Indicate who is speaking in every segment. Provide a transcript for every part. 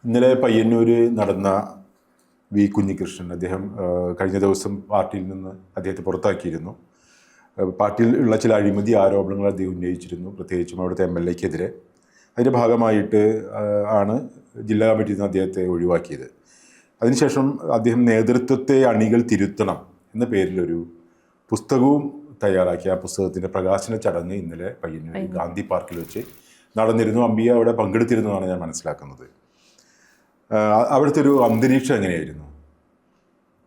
Speaker 1: ഇന്നലെ പയ്യന്നൂര് നടന്ന വി കുഞ്ഞികൃഷ്ണൻ അദ്ദേഹം കഴിഞ്ഞ ദിവസം പാർട്ടിയിൽ നിന്ന് അദ്ദേഹത്തെ പുറത്താക്കിയിരുന്നു. പാർട്ടിയിൽ ഉള്ള ചില അഴിമതി ആരോപണങ്ങൾ അദ്ദേഹം ഉന്നയിച്ചിരുന്നു, പ്രത്യേകിച്ചും അവിടുത്തെ MLA-ക്കെതിരെ. അതിൻ്റെ ഭാഗമായിട്ട് ആണ് ജില്ലാ കമ്മിറ്റിയിൽ നിന്ന് അദ്ദേഹത്തെ ഒഴിവാക്കിയത്. അതിനുശേഷം അദ്ദേഹം നേതൃത്വത്തെ അണികൾ തിരുത്തണം എന്ന പേരിലൊരു പുസ്തകവും തയ്യാറാക്കി. ആ പുസ്തകത്തിൻ്റെ പ്രകാശന ചടങ്ങ് ഇന്നലെ പയ്യന്നൂർ ഗാന്ധി പാർക്കിൽ വെച്ച് നടന്നിരുന്നു. അംബിക അവിടെ പങ്കെടുത്തിരുന്നതാണ് ഞാൻ മനസ്സിലാക്കുന്നത്. അവിടുത്തെ ഒരു അന്തരീക്ഷം എങ്ങനെയായിരുന്നു?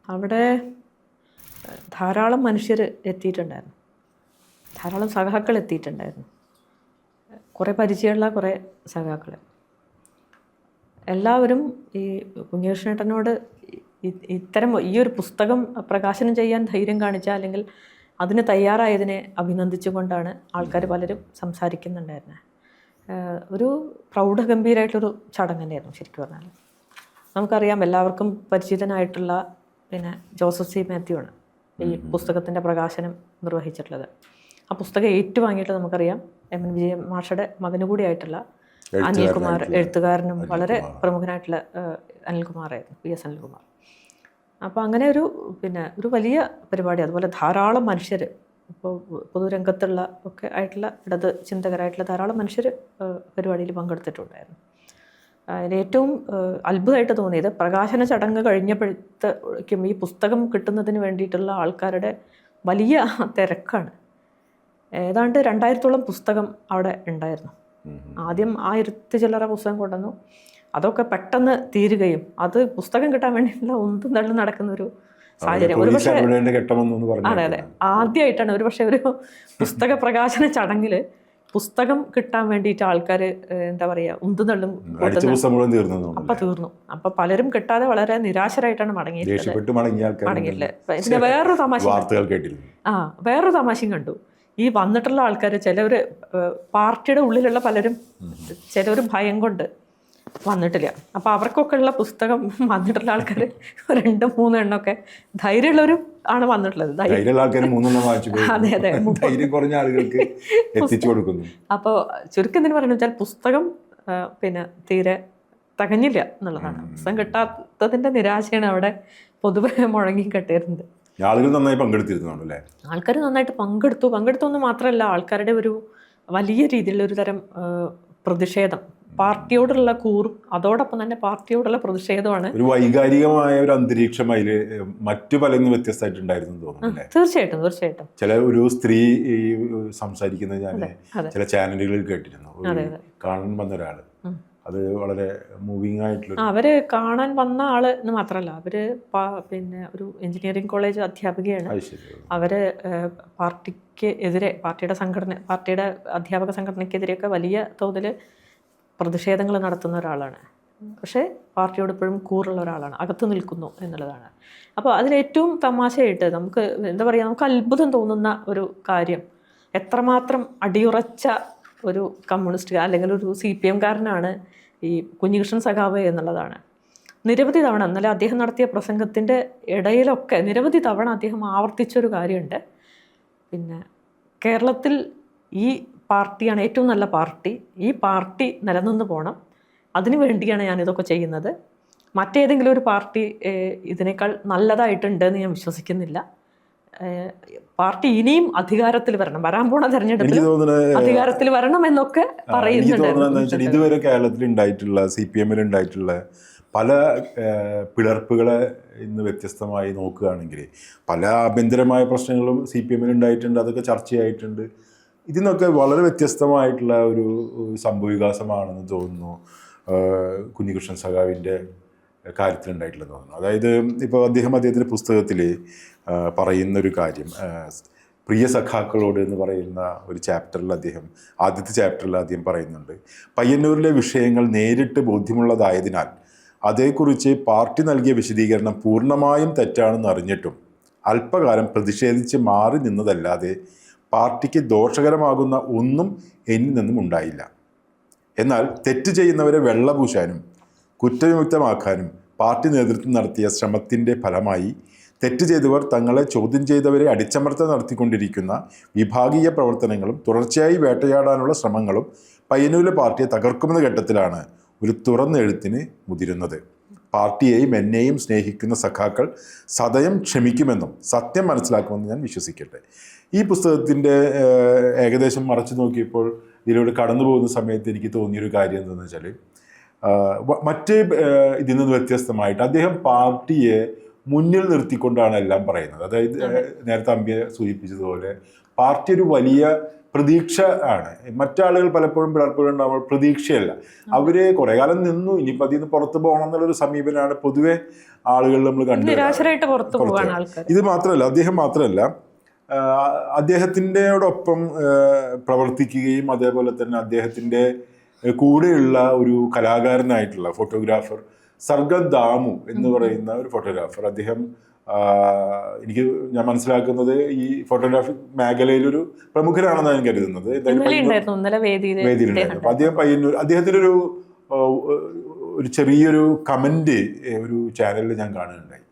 Speaker 2: അവിടെ ധാരാളം മനുഷ്യർ എത്തിയിട്ടുണ്ടായിരുന്നു, ധാരാളം സഖാക്കൾ എത്തിയിട്ടുണ്ടായിരുന്നു, കുറേ പരിചയമുള്ള കുറേ സഖാക്കൾ. എല്ലാവരും ഈ കുഞ്ഞികൃഷ്ണേട്ടനോട് ഇത്തരം ഈ ഒരു പുസ്തകം പ്രകാശനം ചെയ്യാൻ ധൈര്യം കാണിച്ച, അല്ലെങ്കിൽ അതിന് തയ്യാറായതിനെ അഭിനന്ദിച്ചുകൊണ്ടാണ് ആൾക്കാർ പലരും സംസാരിക്കുന്നുണ്ടായിരുന്നത്. ഒരു പ്രൗഢഗംഭീരമായിട്ടുള്ളൊരു ചടങ്ങ് തന്നെയായിരുന്നു ശരിക്കും പറഞ്ഞാൽ. നമുക്കറിയാം, എല്ലാവർക്കും പരിചിതനായിട്ടുള്ള ജോസഫ് സി മാത്യു ആണ് ഈ പുസ്തകത്തിൻ്റെ പ്രകാശനം നിർവഹിച്ചിട്ടുള്ളത്. ആ പുസ്തകം ഏറ്റുവാങ്ങിയിട്ടുള്ളത് നമുക്കറിയാം MN വിജയൻ മാഷയുടെ മകനു കൂടിയായിട്ടുള്ള അനിൽകുമാർ, എഴുത്തുകാരനും വളരെ പ്രമുഖനായിട്ടുള്ള അനിൽകുമാറായിരുന്നു, PS അനിൽകുമാർ. അപ്പോൾ അങ്ങനെ ഒരു വലിയ പരിപാടി. അതുപോലെ ധാരാളം മനുഷ്യർ, ഇപ്പോൾ പൊതുരംഗത്തുള്ള ഒക്കെ ആയിട്ടുള്ള ഇടത് ചിന്തകരായിട്ടുള്ള ധാരാളം മനുഷ്യർ പരിപാടിയിൽ പങ്കെടുത്തിട്ടുണ്ടായിരുന്നു. അതിൽ ഏറ്റവും അത്ഭുതമായിട്ട് തോന്നിയത് പ്രകാശന ചടങ്ങ് കഴിഞ്ഞപ്പോഴത്തേക്കും ഈ പുസ്തകം കിട്ടുന്നതിന് വേണ്ടിയിട്ടുള്ള ആൾക്കാരുടെ വലിയ തിരക്കാണ്. ഏതാണ്ട് 2000-ഓളം പുസ്തകം അവിടെ ഉണ്ടായിരുന്നു. ആദ്യം 1000 ചില്ലറ പുസ്തകം കൊണ്ടുവന്നു. അതൊക്കെ പെട്ടെന്ന് തീരുകയും അത് പുസ്തകം കിട്ടാൻ വേണ്ടിയിട്ടുള്ള ഒന്നും തള്ളും നടക്കുന്ന ഒരു സാഹചര്യം. ഒരുപക്ഷെ അതെ ആദ്യമായിട്ടാണ് ഒരുപക്ഷെ ഒരു പുസ്തക പ്രകാശന ചടങ്ങിൽ പുസ്തകം കിട്ടാൻ വേണ്ടിയിട്ട് ആൾക്കാർ എന്താ പറയുക ഉന്തുതള്ളും തീർന്നു. അപ്പൊ പലരും കിട്ടാതെ വളരെ നിരാശരായിട്ടാണ് മടങ്ങിയിട്ടില്ല. പിന്നെ വേറൊരു തമാശയും കണ്ടു. ഈ വന്നിട്ടുള്ള ആൾക്കാർ ചിലവർ പാർട്ടിയുടെ ഉള്ളിലുള്ള പലരും ചിലവർ ഭയം കൊണ്ട് വന്നിട്ടില്ല. അപ്പോൾ അവർക്കൊക്കെ ഉള്ള പുസ്തകം വന്നിട്ടുള്ള ആൾക്കാർ 2-3 എണ്ണമൊക്കെ ധൈര്യമുള്ളവരും ആണ് വന്നിട്ടുള്ളത്. അതെ അതെ അപ്പോൾ ചുരുക്കം എന്തിനു പറയുന്നത് വെച്ചാൽ പുസ്തകം തീരെ തികഞ്ഞില്ല എന്നുള്ളതാണ്. പുസ്തകം കിട്ടാത്തതിൻ്റെ നിരാശയാണ് അവിടെ പൊതുവെ മുഴങ്ങിക്കെട്ടിയിരുന്നത്.
Speaker 1: ആളുകൾ നന്നായി പങ്കെടുത്തിരുന്നു.
Speaker 2: ആൾക്കാർ നന്നായിട്ട് പങ്കെടുത്തു എന്ന് മാത്രമല്ല, ആൾക്കാരുടെ ഒരു വലിയ രീതിയിലുള്ള ഒരു തരം പ്രതിഷേധം, പാർട്ടിയോടുള്ള കൂറും അതോടൊപ്പം തന്നെ പാർട്ടിയോടുള്ള പ്രതിഷേധമാണ്.
Speaker 1: ഒരു വൈകാരികമായ ഒരു അന്തരീക്ഷം അതിൽ മറ്റു പലരും വ്യത്യസ്തമായിട്ടുണ്ടായിരുന്നു തോന്നുന്നു.
Speaker 2: തീർച്ചയായിട്ടും
Speaker 1: ചില ഒരു സ്ത്രീ സംസാരിക്കുന്നത് ഞാൻ ചില ചാനലുകളിൽ കേട്ടിരുന്നു. കാണാൻ വന്ന ഒരാള്, അത് വളരെ മൂവിങ് ആയിട്ടുള്ള.
Speaker 2: അവര് കാണാൻ വന്ന ആള് എന്ന് മാത്രമല്ല, അവര് ഒരു എഞ്ചിനീയറിംഗ് കോളേജ് അധ്യാപികയാണ്. അവര് പാർട്ടിക്ക് എതിരെ, പാർട്ടിയുടെ അധ്യാപക സംഘടനയ്ക്കെതിരെയൊക്കെ വലിയ തോതിൽ പ്രതിഷേധങ്ങൾ നടത്തുന്ന ഒരാളാണ്. പക്ഷേ പാർട്ടിയോട് ഇപ്പോഴും കൂറുള്ള ഒരാളാണ്, അകത്ത് നിൽക്കുന്നു എന്നുള്ളതാണ്. അപ്പോൾ അതിലേറ്റവും തമാശയായിട്ട് നമുക്ക് എന്താ പറയുക, നമുക്ക് അത്ഭുതം തോന്നുന്ന ഒരു കാര്യം, എത്രമാത്രം അടിയുറച്ച ഒരു കമ്മ്യൂണിസ്റ്റ് അല്ലെങ്കിൽ ഒരു CPM-കാരനാണ് ഈ കുഞ്ഞികൃഷ്ണൻ സഖാവ് എന്നുള്ളതാണ്. നിരവധി തവണ ഇന്നലെ അദ്ദേഹം നടത്തിയ പ്രസംഗത്തിൻ്റെ ഇടയിലൊക്കെ നിരവധി തവണ അദ്ദേഹം ആവർത്തിച്ചൊരു കാര്യമുണ്ട്. കേരളത്തിൽ ഈ പാർട്ടിയാണ് ഏറ്റവും നല്ല പാർട്ടി, ഈ പാർട്ടി നിലനിന്ന് പോകണം, അതിനു വേണ്ടിയാണ് ഞാനിതൊക്കെ ചെയ്യുന്നത്. മറ്റേതെങ്കിലും ഒരു പാർട്ടി ഇതിനേക്കാൾ നല്ലതായിട്ടുണ്ടെന്ന് ഞാൻ വിശ്വസിക്കുന്നില്ല. പാർട്ടി ഇനിയും അധികാരത്തിൽ വരണം, വരാൻ പോണ തെരഞ്ഞെടുപ്പിൽ അധികാരത്തിൽ വരണം എന്നൊക്കെ പറയുന്നുണ്ട്.
Speaker 1: ഇതുവരെ കേരളത്തിൽ ഉണ്ടായിട്ടുള്ള CPM-ൽ ഉണ്ടായിട്ടുള്ള പല പിളർപ്പുകളെ ഇന്ന് വ്യത്യസ്തമായി നോക്കുകയാണെങ്കിൽ പല ആഭ്യന്തരമായ പ്രശ്നങ്ങളും CPM-ൽ ഉണ്ടായിട്ടുണ്ട്, അതൊക്കെ ചർച്ചയായിട്ടുണ്ട്. ഇതിനൊക്കെ വളരെ വ്യത്യസ്തമായിട്ടുള്ള ഒരു സംഭവവികാസമാണെന്ന് തോന്നുന്നു കുഞ്ഞികൃഷ്ണൻ സഖാവിൻ്റെ കാര്യത്തിലുണ്ടായിട്ടുള്ളത് തോന്നുന്നു. അതായത് ഇപ്പോൾ അദ്ദേഹത്തിൻ്റെ പുസ്തകത്തിൽ പറയുന്നൊരു കാര്യം, പ്രിയ സഖാക്കളോട് എന്ന് പറയുന്ന ഒരു ചാപ്റ്ററിൽ ആദ്യത്തെ ചാപ്റ്ററിൽ അദ്ദേഹം പറയുന്നുണ്ട്, പയ്യന്നൂരിലെ വിഷയങ്ങൾ നേരിട്ട് ബോധ്യമുള്ളതായതിനാൽ അതേക്കുറിച്ച് പാർട്ടി നൽകിയ വിശദീകരണം പൂർണ്ണമായും തെറ്റാണെന്ന് അറിഞ്ഞിട്ടും അല്പകാലം പ്രതിഷേധിച്ച് മാറി നിന്നതല്ലാതെ പാർട്ടിക്ക് ദോഷകരമാകുന്ന ഒന്നും എന്നിൽ നിന്നും ഉണ്ടായില്ല. എന്നാൽ തെറ്റ് ചെയ്യുന്നവരെ വെള്ളപൂശാനും കുറ്റവിമുക്തമാക്കാനും പാർട്ടി നേതൃത്വം നടത്തിയ ശ്രമത്തിൻ്റെ ഫലമായി തെറ്റ് ചെയ്തവർ തങ്ങളെ ചോദ്യം ചെയ്തവരെ അടിച്ചമർത്തൽ നടത്തിക്കൊണ്ടിരിക്കുന്ന വിഭാഗീയ പ്രവർത്തനങ്ങളും തുടർച്ചയായി വേട്ടയാടാനുള്ള ശ്രമങ്ങളും പയ്യന്നൂരിലെ പാർട്ടിയെ തകർക്കുമെന്ന ഘട്ടത്തിലാണ് ഒരു തുറന്നെഴുത്തിന് മുതിരുന്നത്. പാർട്ടിയെയും എന്നെയും സ്നേഹിക്കുന്ന സഖാക്കൾ സദയം ക്ഷമിക്കുമെന്നും സത്യം മനസ്സിലാക്കുമെന്നും ഞാൻ വിശ്വസിക്കട്ടെ. ഈ പുസ്തകത്തിൻ്റെ ഏകദേശം മറച്ചു നോക്കിയപ്പോൾ ഇതിലൂടെ കടന്നു പോകുന്ന സമയത്ത് എനിക്ക് തോന്നിയൊരു കാര്യം എന്താണെന്ന് വെച്ചാൽ, മറ്റ് ഇതിൽ നിന്ന് വ്യത്യസ്തമായിട്ട് അദ്ദേഹം പാർട്ടിയെ മുന്നിൽ നിർത്തിക്കൊണ്ടാണ് എല്ലാം പറയുന്നത്. അതായത് നേരത്തെ അമ്പിയെ സൂചിപ്പിച്ചതുപോലെ പാർട്ടി ഒരു വലിയ പ്രതീക്ഷ ആണ്. മറ്റാളുകൾ പലപ്പോഴും ഉണ്ടാകുമ്പോൾ പ്രതീക്ഷയല്ല. അവര് കുറെ കാലം നിന്നു, ഇനിയിപ്പോൾ അതിൽ നിന്ന് പുറത്തു പോകണം എന്നുള്ളൊരു സമീപനമാണ് പൊതുവെ ആളുകൾ നമ്മൾ കണ്ടു. ഇത് മാത്രമല്ല, അദ്ദേഹം മാത്രമല്ല, അദ്ദേഹത്തിൻ്റെയോടൊപ്പം പ്രവർത്തിക്കുകയും അതേപോലെ തന്നെ അദ്ദേഹത്തിൻ്റെ കൂടെയുള്ള ഒരു കലാകാരനായിട്ടുള്ള ഫോട്ടോഗ്രാഫർ സർഗം ദാമു എന്ന് പറയുന്ന ഒരു ഫോട്ടോഗ്രാഫർ, അദ്ദേഹം ഞാൻ മനസ്സിലാക്കുന്നത് ഈ ഫോട്ടോഗ്രാഫി മേഖലയിലൊരു പ്രമുഖരാണെന്നാണ് ഞാൻ കരുതുന്നത്. വേദിയിലുണ്ടായിരുന്നു. അപ്പൊ അദ്ദേഹം പയ്യന്നൂർ, അദ്ദേഹത്തിൻ്റെ ഒരു ചെറിയൊരു കമന്റ് ഒരു ചാനലിൽ ഞാൻ കാണുകയുണ്ടായി.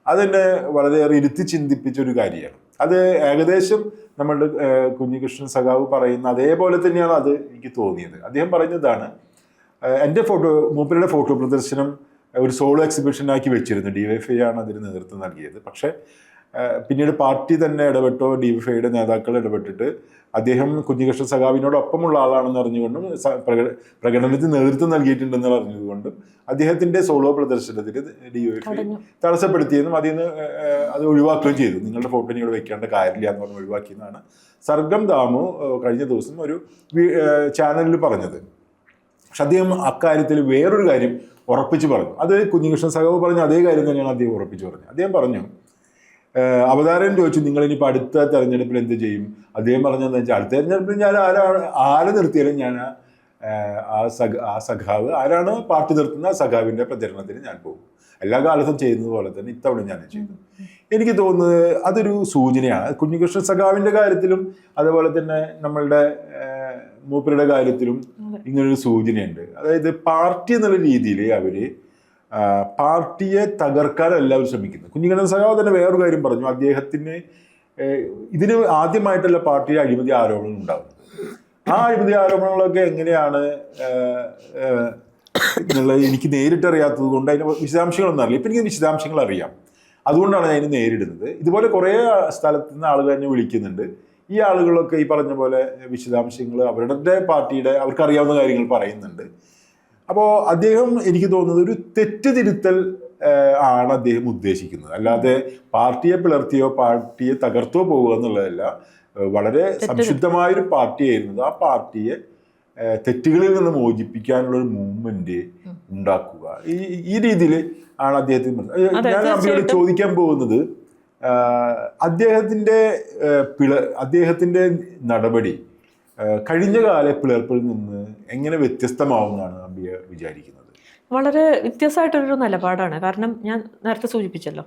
Speaker 1: അതെന്നെ വളരെയേറെ ഇരുത്തി ചിന്തിപ്പിച്ച ഒരു കാര്യമാണ്. അത് ഏകദേശം നമ്മളുടെ കുഞ്ഞികൃഷ്ണൻ സഖാവ് പറയുന്ന അതേപോലെ തന്നെയാണ് അത് എനിക്ക് തോന്നിയത്. അദ്ദേഹം പറയുന്നതാണ്, എൻ്റെ മൂപ്പരുടെ ഫോട്ടോ പ്രദർശനം ഒരു സോളോ എക്സിബിഷനാക്കി വെച്ചിരുന്നു. DYFI ആണ് അതിന് നേതൃത്വം നൽകിയത്. പക്ഷേ പിന്നീട് പാർട്ടി തന്നെ ഇടപെട്ടോ, DYFIയുടെ നേതാക്കൾ ഇടപെട്ടിട്ട് അദ്ദേഹം കുഞ്ഞികൃഷ്ണൻ സഖാവിനോടൊപ്പമുള്ള ആളാണെന്ന് അറിഞ്ഞുകൊണ്ടും പ്രകടനത്തിന് നേതൃത്വം നൽകിയിട്ടുണ്ടെന്ന് അറിഞ്ഞതുകൊണ്ടും അദ്ദേഹത്തിൻ്റെ സോളോ പ്രദർശനത്തിന് DYFI തടസ്സപ്പെടുത്തിയെന്നും അത് ഒഴിവാക്കുകയും ചെയ്തു. നിങ്ങളുടെ ഫോട്ടോ നിങ്ങൾ വെക്കേണ്ട കാര്യമില്ല എന്ന് പറഞ്ഞ് ഒഴിവാക്കിയെന്നാണ് സർഗം ദാമു കഴിഞ്ഞ ദിവസം ഒരു ചാനലിൽ പറഞ്ഞത്. പക്ഷെ അദ്ദേഹം അക്കാര്യത്തിൽ വേറൊരു കാര്യം ഉറപ്പിച്ച് പറഞ്ഞു. അത് കുഞ്ഞികൃഷ്ണൻ സഖാവ് പറഞ്ഞ അതേ കാര്യം തന്നെയാണ് അദ്ദേഹം ഉറപ്പിച്ച് പറഞ്ഞത്. അദ്ദേഹം പറഞ്ഞു, അവതാരം ചോദിച്ചു നിങ്ങളിനിപ്പോൾ അടുത്ത തെരഞ്ഞെടുപ്പിൽ എന്ത് ചെയ്യും? അദ്ദേഹം പറഞ്ഞതെന്ന് വെച്ചാൽ, അടുത്ത തെരഞ്ഞെടുപ്പിൽ ഞാൻ ആരെ നിർത്തിയാലും ഞാൻ ആ സഖാവ് ആരാണ് പാർട്ടി നിർത്തുന്ന സഖാവിൻ്റെ പ്രചരണത്തിന് ഞാൻ പോകും. എല്ലാ കാലത്തും ചെയ്യുന്നത് പോലെ തന്നെ ഇത്തവണ ഞാൻ ചെയ്തു. എനിക്ക് തോന്നുന്നത് അതൊരു സൂചനയാണ്. കുഞ്ഞികൃഷ്ണൻ സഖാവിൻ്റെ കാര്യത്തിലും അതേപോലെ തന്നെ നമ്മളുടെ മൂപ്പരുടെ കാര്യത്തിലും ഇങ്ങനൊരു സൂചനയുണ്ട്. അതായത് പാർട്ടി എന്നുള്ള രീതിയിൽ അവർ പാർട്ടിയെ തകർക്കാൻ എല്ലാവരും ശ്രമിക്കുന്നത്. കുഞ്ഞികൃഷ്ണൻ സഖാവ് തന്നെ വേറൊരു കാര്യം പറഞ്ഞു, അദ്ദേഹത്തിന് ഇതിന് ആദ്യമായിട്ടല്ല പാർട്ടിയുടെ അഴിമതി ആരോപണങ്ങൾ ഉണ്ടാകുന്നത്. ആ അഴിമതി ആരോപണങ്ങളൊക്കെ എങ്ങനെയാണ് എന്നുള്ളത് എനിക്ക് നേരിട്ടറിയാത്തത് കൊണ്ട് അതിൻ്റെ വിശദാംശങ്ങളൊന്നും അറിയില്ല. ഇപ്പം എനിക്ക് വിശദാംശങ്ങൾ അറിയാം, അതുകൊണ്ടാണ് ഞാൻ നേരിടുന്നത്. ഇതുപോലെ കുറേ സ്ഥലത്തു നിന്ന് ആളുകൾ എന്നെ വിളിക്കുന്നുണ്ട്. ഈ ആളുകളൊക്കെ ഈ പറഞ്ഞ പോലെ വിശദാംശങ്ങൾ അവരുടെ പാർട്ടിയുടെ അവർക്കറിയാവുന്ന കാര്യങ്ങൾ പറയുന്നുണ്ട്. അപ്പോൾ അദ്ദേഹം എനിക്ക് തോന്നുന്നത് ഒരു തെറ്റുതിരുത്തൽ ആണ് അദ്ദേഹം ഉദ്ദേശിക്കുന്നത്. അല്ലാതെ പാർട്ടിയെ പിളർത്തിയോ പാർട്ടിയെ തകർത്തോ പോകുക എന്നുള്ളതല്ല. വളരെ സംശുദ്ധമായൊരു പാർട്ടിയായിരുന്നത്. ആ പാർട്ടിയെ തെറ്റുകളിൽ നിന്ന് മോചിപ്പിക്കാനുള്ളൊരു മൂവ്മെന്റ് ഉണ്ടാക്കുക, ഈ രീതിയിൽ ആണ് അദ്ദേഹത്തിന്. ഞാൻ അമ്മയോട് ചോദിക്കാൻ പോകുന്നത്, അദ്ദേഹത്തിൻ്റെ നടപടി കഴിഞ്ഞ കാല പിളർപ്പിൽ നിന്ന് എങ്ങനെ വ്യത്യസ്തമാവുമെന്നാണ് അമ്പിയ വിചാരിക്കുന്നത്?
Speaker 2: വളരെ വ്യത്യസ്തമായിട്ടൊരു നിലപാടാണ്. കാരണം ഞാൻ നേരത്തെ സൂചിപ്പിച്ചല്ലോ,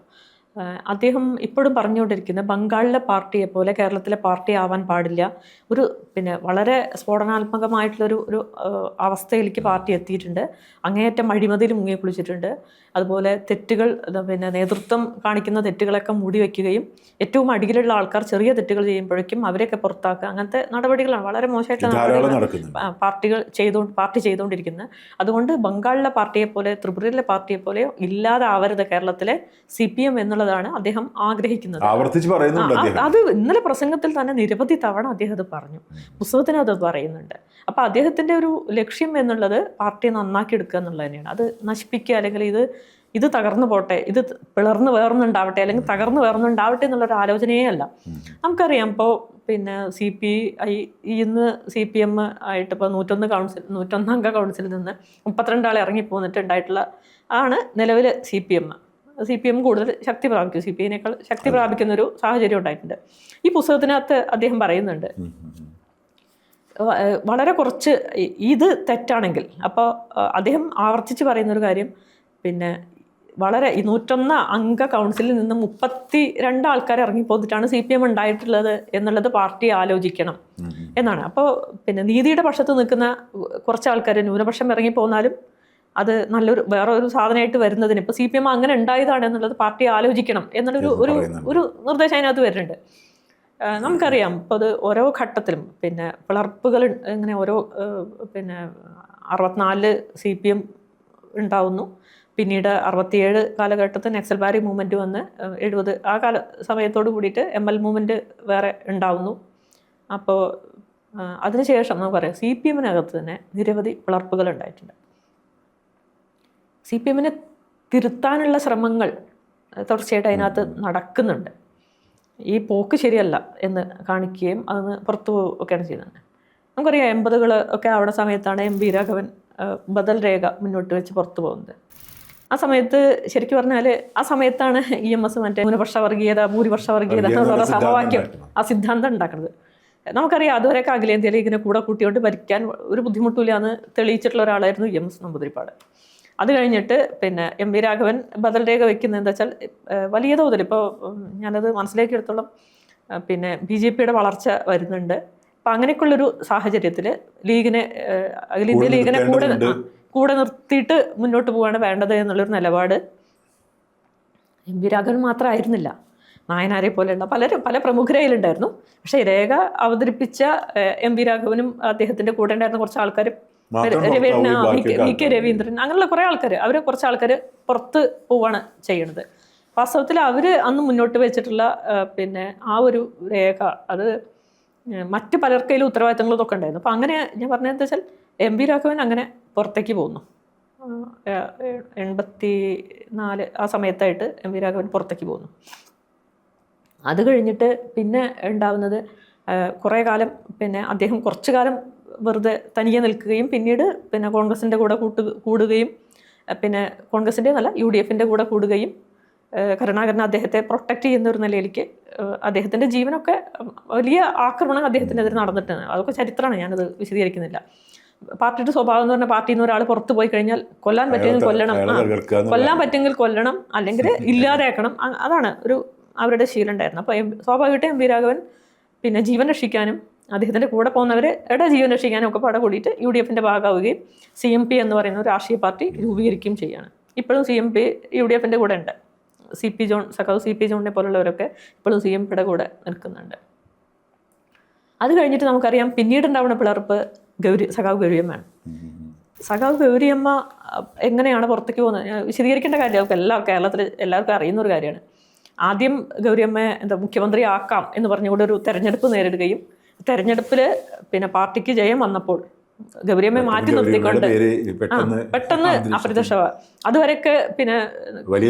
Speaker 2: അദ്ദേഹം ഇപ്പോഴും പറഞ്ഞുകൊണ്ടിരിക്കുന്നത് ബംഗാളിലെ പാർട്ടിയെ പോലെ കേരളത്തിലെ പാർട്ടി ആവാൻ പാടില്ല, ഒരു വളരെ സ്ഫോടനാത്മകമായിട്ടുള്ളൊരു അവസ്ഥയിലേക്ക് പാർട്ടി എത്തിയിട്ടുണ്ട്, അങ്ങേയറ്റം അഴിമതിയിൽ മുങ്ങിക്കുളിച്ചിട്ടുണ്ട്, അതുപോലെ തെറ്റുകൾ നേതൃത്വം കാണിക്കുന്ന തെറ്റുകളൊക്കെ മൂടി വയ്ക്കുകയും ഏറ്റവും അടിയിലുള്ള ആൾക്കാർ ചെറിയ തെറ്റുകൾ ചെയ്യുമ്പോഴേക്കും അവരെയൊക്കെ പുറത്താക്കുക, അങ്ങനത്തെ നടപടികളാണ് വളരെ മോശമായിട്ടുള്ള പാർട്ടി ചെയ്തുകൊണ്ടിരിക്കുന്നത്. അതുകൊണ്ട് ബംഗാളിലെ പാർട്ടിയെ പോലെ ത്രിപുരയിലെ പാർട്ടിയെ പോലെ ഇല്ലാതാവരുത് കേരളത്തിലെ CPM എന്നുള്ളതാണ് അദ്ദേഹം ആഗ്രഹിക്കുന്നത്. അത് ഇന്നലെ പ്രസംഗത്തിൽ തന്നെ നിരവധി തവണ അദ്ദേഹം അത് പറഞ്ഞു, പുസ്തകത്തിന് അത് പറയുന്നുണ്ട്. അപ്പോൾ അദ്ദേഹത്തിൻ്റെ ഒരു ലക്ഷ്യം എന്നുള്ളത് പാർട്ടിയെ നന്നാക്കി എടുക്കുക എന്നുള്ളത് തന്നെയാണ്. അത് നശിപ്പിക്കുക, അല്ലെങ്കിൽ ഇത് തകർന്നു പോട്ടെ, ഇത് പിളർന്ന് വേർന്നുണ്ടാവട്ടെ, അല്ലെങ്കിൽ തകർന്ന് വേർന്നുണ്ടാവട്ടെ എന്നുള്ളൊരു ആലോചനയേ അല്ല. നമുക്കറിയാം ഇപ്പോൾ CPI ഇന്ന് CPM ആയിട്ട് ഇപ്പോൾ 101 അംഗ കൗൺസിലിൽ നിന്ന് 32 ആൾ ഇറങ്ങിപ്പോന്നിട്ടുണ്ടായിട്ടുള്ള ആണ് നിലവിൽ CPM കൂടുതൽ ശക്തി പ്രാപിക്കും, CPIനേക്കാൾ ശക്തി പ്രാപിക്കുന്ന ഒരു സാഹചര്യം ഉണ്ടായിട്ടുണ്ട്. ഈ പുസ്തകത്തിനകത്ത് അദ്ദേഹം പറയുന്നുണ്ട്, വളരെ കുറച്ച് ഇത് തെറ്റാണെങ്കിൽ, അപ്പോൾ അദ്ദേഹം ആവർത്തിച്ച് പറയുന്നൊരു കാര്യം, വളരെ 101 അംഗ കൗൺസിലിൽ നിന്ന് 32 ആൾക്കാർ ഇറങ്ങിപ്പോന്നിട്ടാണ് CPM ഉണ്ടായിട്ടുള്ളത് എന്നുള്ളത് പാർട്ടി ആലോചിക്കണം എന്നാണ്. അപ്പോൾ നീതിയുടെ പക്ഷത്ത് നിൽക്കുന്ന കുറച്ച് ആൾക്കാർ ന്യൂനപക്ഷം ഇറങ്ങിപ്പോന്നാലും അത് നല്ലൊരു വേറെ ഒരു സാധനമായിട്ട് വരുന്നതിന് ഇപ്പോൾ CPM അങ്ങനെ ഉണ്ടായതാണ് എന്നുള്ളത് പാർട്ടി ആലോചിക്കണം എന്നുള്ളൊരു ഒരു നിർദ്ദേശം അതിനകത്ത് വരുന്നുണ്ട്. നമുക്കറിയാം ഇപ്പോൾ അത് ഓരോ ഘട്ടത്തിലും പിളർപ്പുകൾ ഇങ്ങനെ ഓരോ 64 CPM ഉണ്ടാവുന്നു. പിന്നീട് 67 കാലഘട്ടത്തിൽ നക്സൽ ബാരി മൂവ്മെൻറ്റ് വന്ന് 70 ആ സമയത്തോട് കൂടിയിട്ട് ML മൂവ്മെൻറ്റ് വേറെ ഉണ്ടാവുന്നു. അപ്പോൾ അതിനുശേഷം നമുക്കറിയാം CPM-നകത്ത് തന്നെ നിരവധി പിളർപ്പുകൾ ഉണ്ടായിട്ടുണ്ട്. CPM-നെ തിരുത്താനുള്ള ശ്രമങ്ങൾ തുടർച്ചയായിട്ട് അതിനകത്ത് നടക്കുന്നുണ്ട്. ഈ പോക്ക് ശരിയല്ല എന്ന് കാണിക്കുകയും അതിന് പുറത്തു പോവുകയൊക്കെയാണ് ചെയ്യുന്നത്. നമുക്കറിയാം 80-കൾ ഒക്കെ ആവുന്ന സമയത്താണ് MV രാഘവൻ ബദൽ രേഖ മുന്നോട്ട് വെച്ച് പുറത്തു പോകുന്നത്. ആ സമയത്ത് ശരിക്കും പറഞ്ഞാൽ ആ സമയത്താണ് EMS മറ്റേ ന്യൂനപക്ഷ വർഗീയത ഭൂരിപക്ഷ വർഗീയത എന്നുള്ള സമവാക്യം ആ സിദ്ധാന്തം ഉണ്ടാക്കുന്നത്. നമുക്കറിയാം അതുവരെയൊക്കെ അഖിലേന്ത്യാ ലീഗിനെ കൂടെ കൂട്ടിയോണ്ട് ഭരിക്കാൻ ഒരു ബുദ്ധിമുട്ടില്ല എന്ന് തെളിയിച്ചിട്ടുള്ള ഒരാളായിരുന്നു EMS നമ്പൂതിരിപ്പാട്. അത് കഴിഞ്ഞിട്ട് പിന്നെ MV രാഘവൻ ബദൽ രേഖ വെക്കുന്നത് എന്താ വെച്ചാൽ വലിയ തോതിൽ ഇപ്പോൾ ഞാനത് മനസ്സിലേക്ക് എടുത്തോളം പിന്നെ BJP-യുടെ വളർച്ച വരുന്നുണ്ട്. അപ്പം അങ്ങനെയൊക്കെയുള്ളൊരു സാഹചര്യത്തിൽ ലീഗിനെ അഖിലേന്ത്യാ ലീഗിനെ കൂടെ നിർത്തിയിട്ട് മുന്നോട്ട് പോവുകയാണ് വേണ്ടത് എന്നുള്ളൊരു നിലപാട് MV രാഘവൻ മാത്രമായിരുന്നില്ല, നായനാരെ പോലെയുള്ള പല പ്രമുഖരയിലുണ്ടായിരുന്നു. പക്ഷേ രേഖ അവതരിപ്പിച്ച MV രാഘവനും അദ്ദേഹത്തിൻ്റെ കൂടെ ഉണ്ടായിരുന്ന കുറച്ച് ആൾക്കാരും VK രവീന്ദ്രൻ അങ്ങനെയുള്ള കുറേ ആൾക്കാർ കുറച്ച് ആൾക്കാർ പുറത്ത് പോവുകയാണ് ചെയ്യണത്. വാസ്തവത്തിൽ അവർ അന്ന് മുന്നോട്ട് വെച്ചിട്ടുള്ള പിന്നെ ആ ഒരു രേഖ അത് മറ്റ് പലർക്കയിലും ഉത്തരവാദിത്തങ്ങളും ഇതൊക്കെ ഉണ്ടായിരുന്നു. അപ്പം അങ്ങനെ ഞാൻ പറഞ്ഞതെന്ന് വെച്ചാൽ MV രാഘവൻ അങ്ങനെ പുറത്തേക്ക് പോകുന്നു. 84 ആ സമയത്തായിട്ട് MV രാഘവൻ പുറത്തേക്ക് പോകുന്നു. അത് കഴിഞ്ഞിട്ട് പിന്നെ ഉണ്ടാവുന്നത് കുറേ കാലം പിന്നെ അദ്ദേഹം കുറച്ചു കാലം വെറുതെ തനിയെ നിൽക്കുകയും പിന്നീട് പിന്നെ കോൺഗ്രസിൻ്റെ കൂടെ കൂടുകയും പിന്നെ കോൺഗ്രസിൻ്റെ നല്ല UDF-ൻ്റെ കൂടെ കൂടുകയും കരുണാകരൻ അദ്ദേഹത്തെ പ്രൊട്ടക്റ്റ് ചെയ്യുന്ന ഒരു നിലയിലേക്ക് അദ്ദേഹത്തിൻ്റെ ജീവനൊക്കെ വലിയ ആക്രമണം അദ്ദേഹത്തിനെതിരെ നടന്നിട്ടുണ്ട്. അതൊക്കെ ചരിത്രമാണ്, ഞാനത് വിശദീകരിക്കുന്നില്ല. പാർട്ടിയുടെ സ്വഭാവം എന്ന് പറഞ്ഞാൽ പാർട്ടിയിൽ നിന്ന് ഒരാൾ പുറത്ത് പോയി കഴിഞ്ഞാൽ കൊല്ലാൻ പറ്റുമെങ്കിൽ കൊല്ലണം, അല്ലെങ്കിൽ ഇല്ലാതെയാക്കണം. അതാണ് അവരുടെ ശീലം ഉണ്ടായിരുന്നു. അപ്പോൾ സ്വാഭാവികമായിട്ടും MV രാഘവൻ പിന്നെ ജീവൻ രക്ഷിക്കാനും അദ്ദേഹത്തിൻ്റെ കൂടെ പോകുന്നവരുടെ ജീവൻ രക്ഷിക്കാനും ഒക്കെ പാടെ കൂടിയിട്ട് UDF-ൻ്റെ ഭാഗമാവുകയും CMP എന്ന് പറയുന്ന ഒരു രാഷ്ട്രീയ പാർട്ടി രൂപീകരിക്കുകയും ചെയ്യുകയാണ്. ഇപ്പോഴും CMP UDF-ൻ്റെ കൂടെ ഉണ്ട്. സഖാവ് CP ജോണിനെ പോലുള്ളവരൊക്കെ ഇപ്പോഴും CMP-യുടെ കൂടെ നിൽക്കുന്നുണ്ട്. അത് കഴിഞ്ഞിട്ട് നമുക്കറിയാം പിന്നീട് ഉണ്ടാവുന്ന പിളർപ്പ് സഖാവ് ഗൗരിയമ്മയാണ്. സഖാവ് ഗൗരിയമ്മ എങ്ങനെയാണ് പുറത്തേക്ക് പോകുന്നത് വിശദീകരിക്കേണ്ട കാര്യം കേരളത്തിൽ എല്ലാവർക്കും അറിയുന്ന ഒരു കാര്യമാണ്. ആദ്യം ഗൗരിയമ്മയെ മുഖ്യമന്ത്രി ആക്കാം എന്ന് പറഞ്ഞുകൊണ്ട് ഒരു തെരഞ്ഞെടുപ്പ് നേരിടുകയും തെരഞ്ഞെടുപ്പിൽ പിന്നെ പാർട്ടിക്ക് ജയം വന്നപ്പോൾ ഗൗരിയമ്മയെ മാറ്റി നിർത്തിക്കൊണ്ട് പെട്ടെന്ന് അപ്രത്യക്ഷ. അതുവരെയൊക്കെ പിന്നെ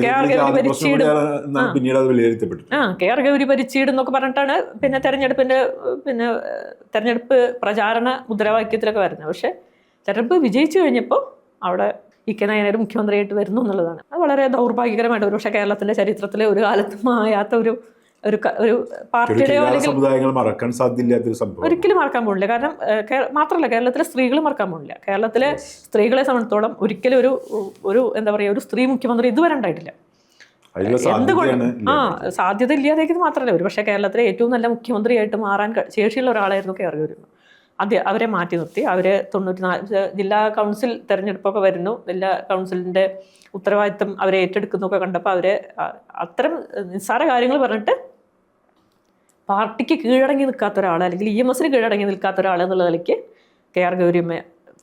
Speaker 2: KR ഗൗരി പരിച്ചീട് എന്നൊക്കെ പറഞ്ഞിട്ടാണ് പിന്നെ തെരഞ്ഞെടുപ്പ് പ്രചാരണ മുദ്രാവാക്യത്തിലൊക്കെ വരുന്നത്. പക്ഷെ തെരഞ്ഞെടുപ്പ് വിജയിച്ചു കഴിഞ്ഞപ്പോൾ അവിടെ VK നായനാർ മുഖ്യമന്ത്രിയായിട്ട് വരുന്നു എന്നുള്ളതാണ്. അത് വളരെ ദൗർഭാഗ്യകരമായിട്ട് ഒരുപക്ഷെ കേരളത്തിൻ്റെ ചരിത്രത്തിലെ ഒരു കാലത്തും ആയാത്ത ഒരു പാർട്ടിയുടെയോ അല്ലെങ്കിൽ
Speaker 1: മറക്കാൻ സാധ്യതയില്ലാത്തൊരു സംഭവം
Speaker 2: ഒരിക്കലും മറക്കാൻ പോകുന്നില്ല. കാരണം മാത്രമല്ല കേരളത്തിലെ സ്ത്രീകൾ മറക്കാൻ പോകുന്നില്ല. കേരളത്തിലെ സ്ത്രീകളെ സംബന്ധിച്ചോളം ഒരിക്കലും ഒരു എന്താ പറയുക ഒരു സ്ത്രീ മുഖ്യമന്ത്രി ഇതുവരെ ഉണ്ടായിട്ടില്ല. എന്തുകൊണ്ട് സാധ്യത ഇല്ലാതേക്കുന്നത് മാത്രമല്ല ഒരുപക്ഷെ കേരളത്തിലെ ഏറ്റവും നല്ല മുഖ്യമന്ത്രിയായിട്ട് മാറാൻ ശേഷിയുള്ള ഒരാളായിരുന്നു KR ഗൗരിയമ്മ. അവരെ മാറ്റി നിർത്തി. അവർ 94 ജില്ലാ കൗൺസിൽ തെരഞ്ഞെടുപ്പൊക്കെ വരുന്നു. ജില്ലാ കൗൺസിലിൻ്റെ ഉത്തരവാദിത്തം അവരെ ഏറ്റെടുക്കുന്നൊക്കെ കണ്ടപ്പോൾ അവർ അത്തരം നിസ്സാര കാര്യങ്ങൾ പറഞ്ഞിട്ട് പാർട്ടിക്ക് കീഴടങ്ങി നിൽക്കാത്ത ഒരാൾ അല്ലെങ്കിൽ EMS-ന് കീഴടങ്ങി നിൽക്കാത്ത ഒരാൾ എന്നുള്ള നിലയ്ക്ക് KR ഗൗരിയമ്മയെ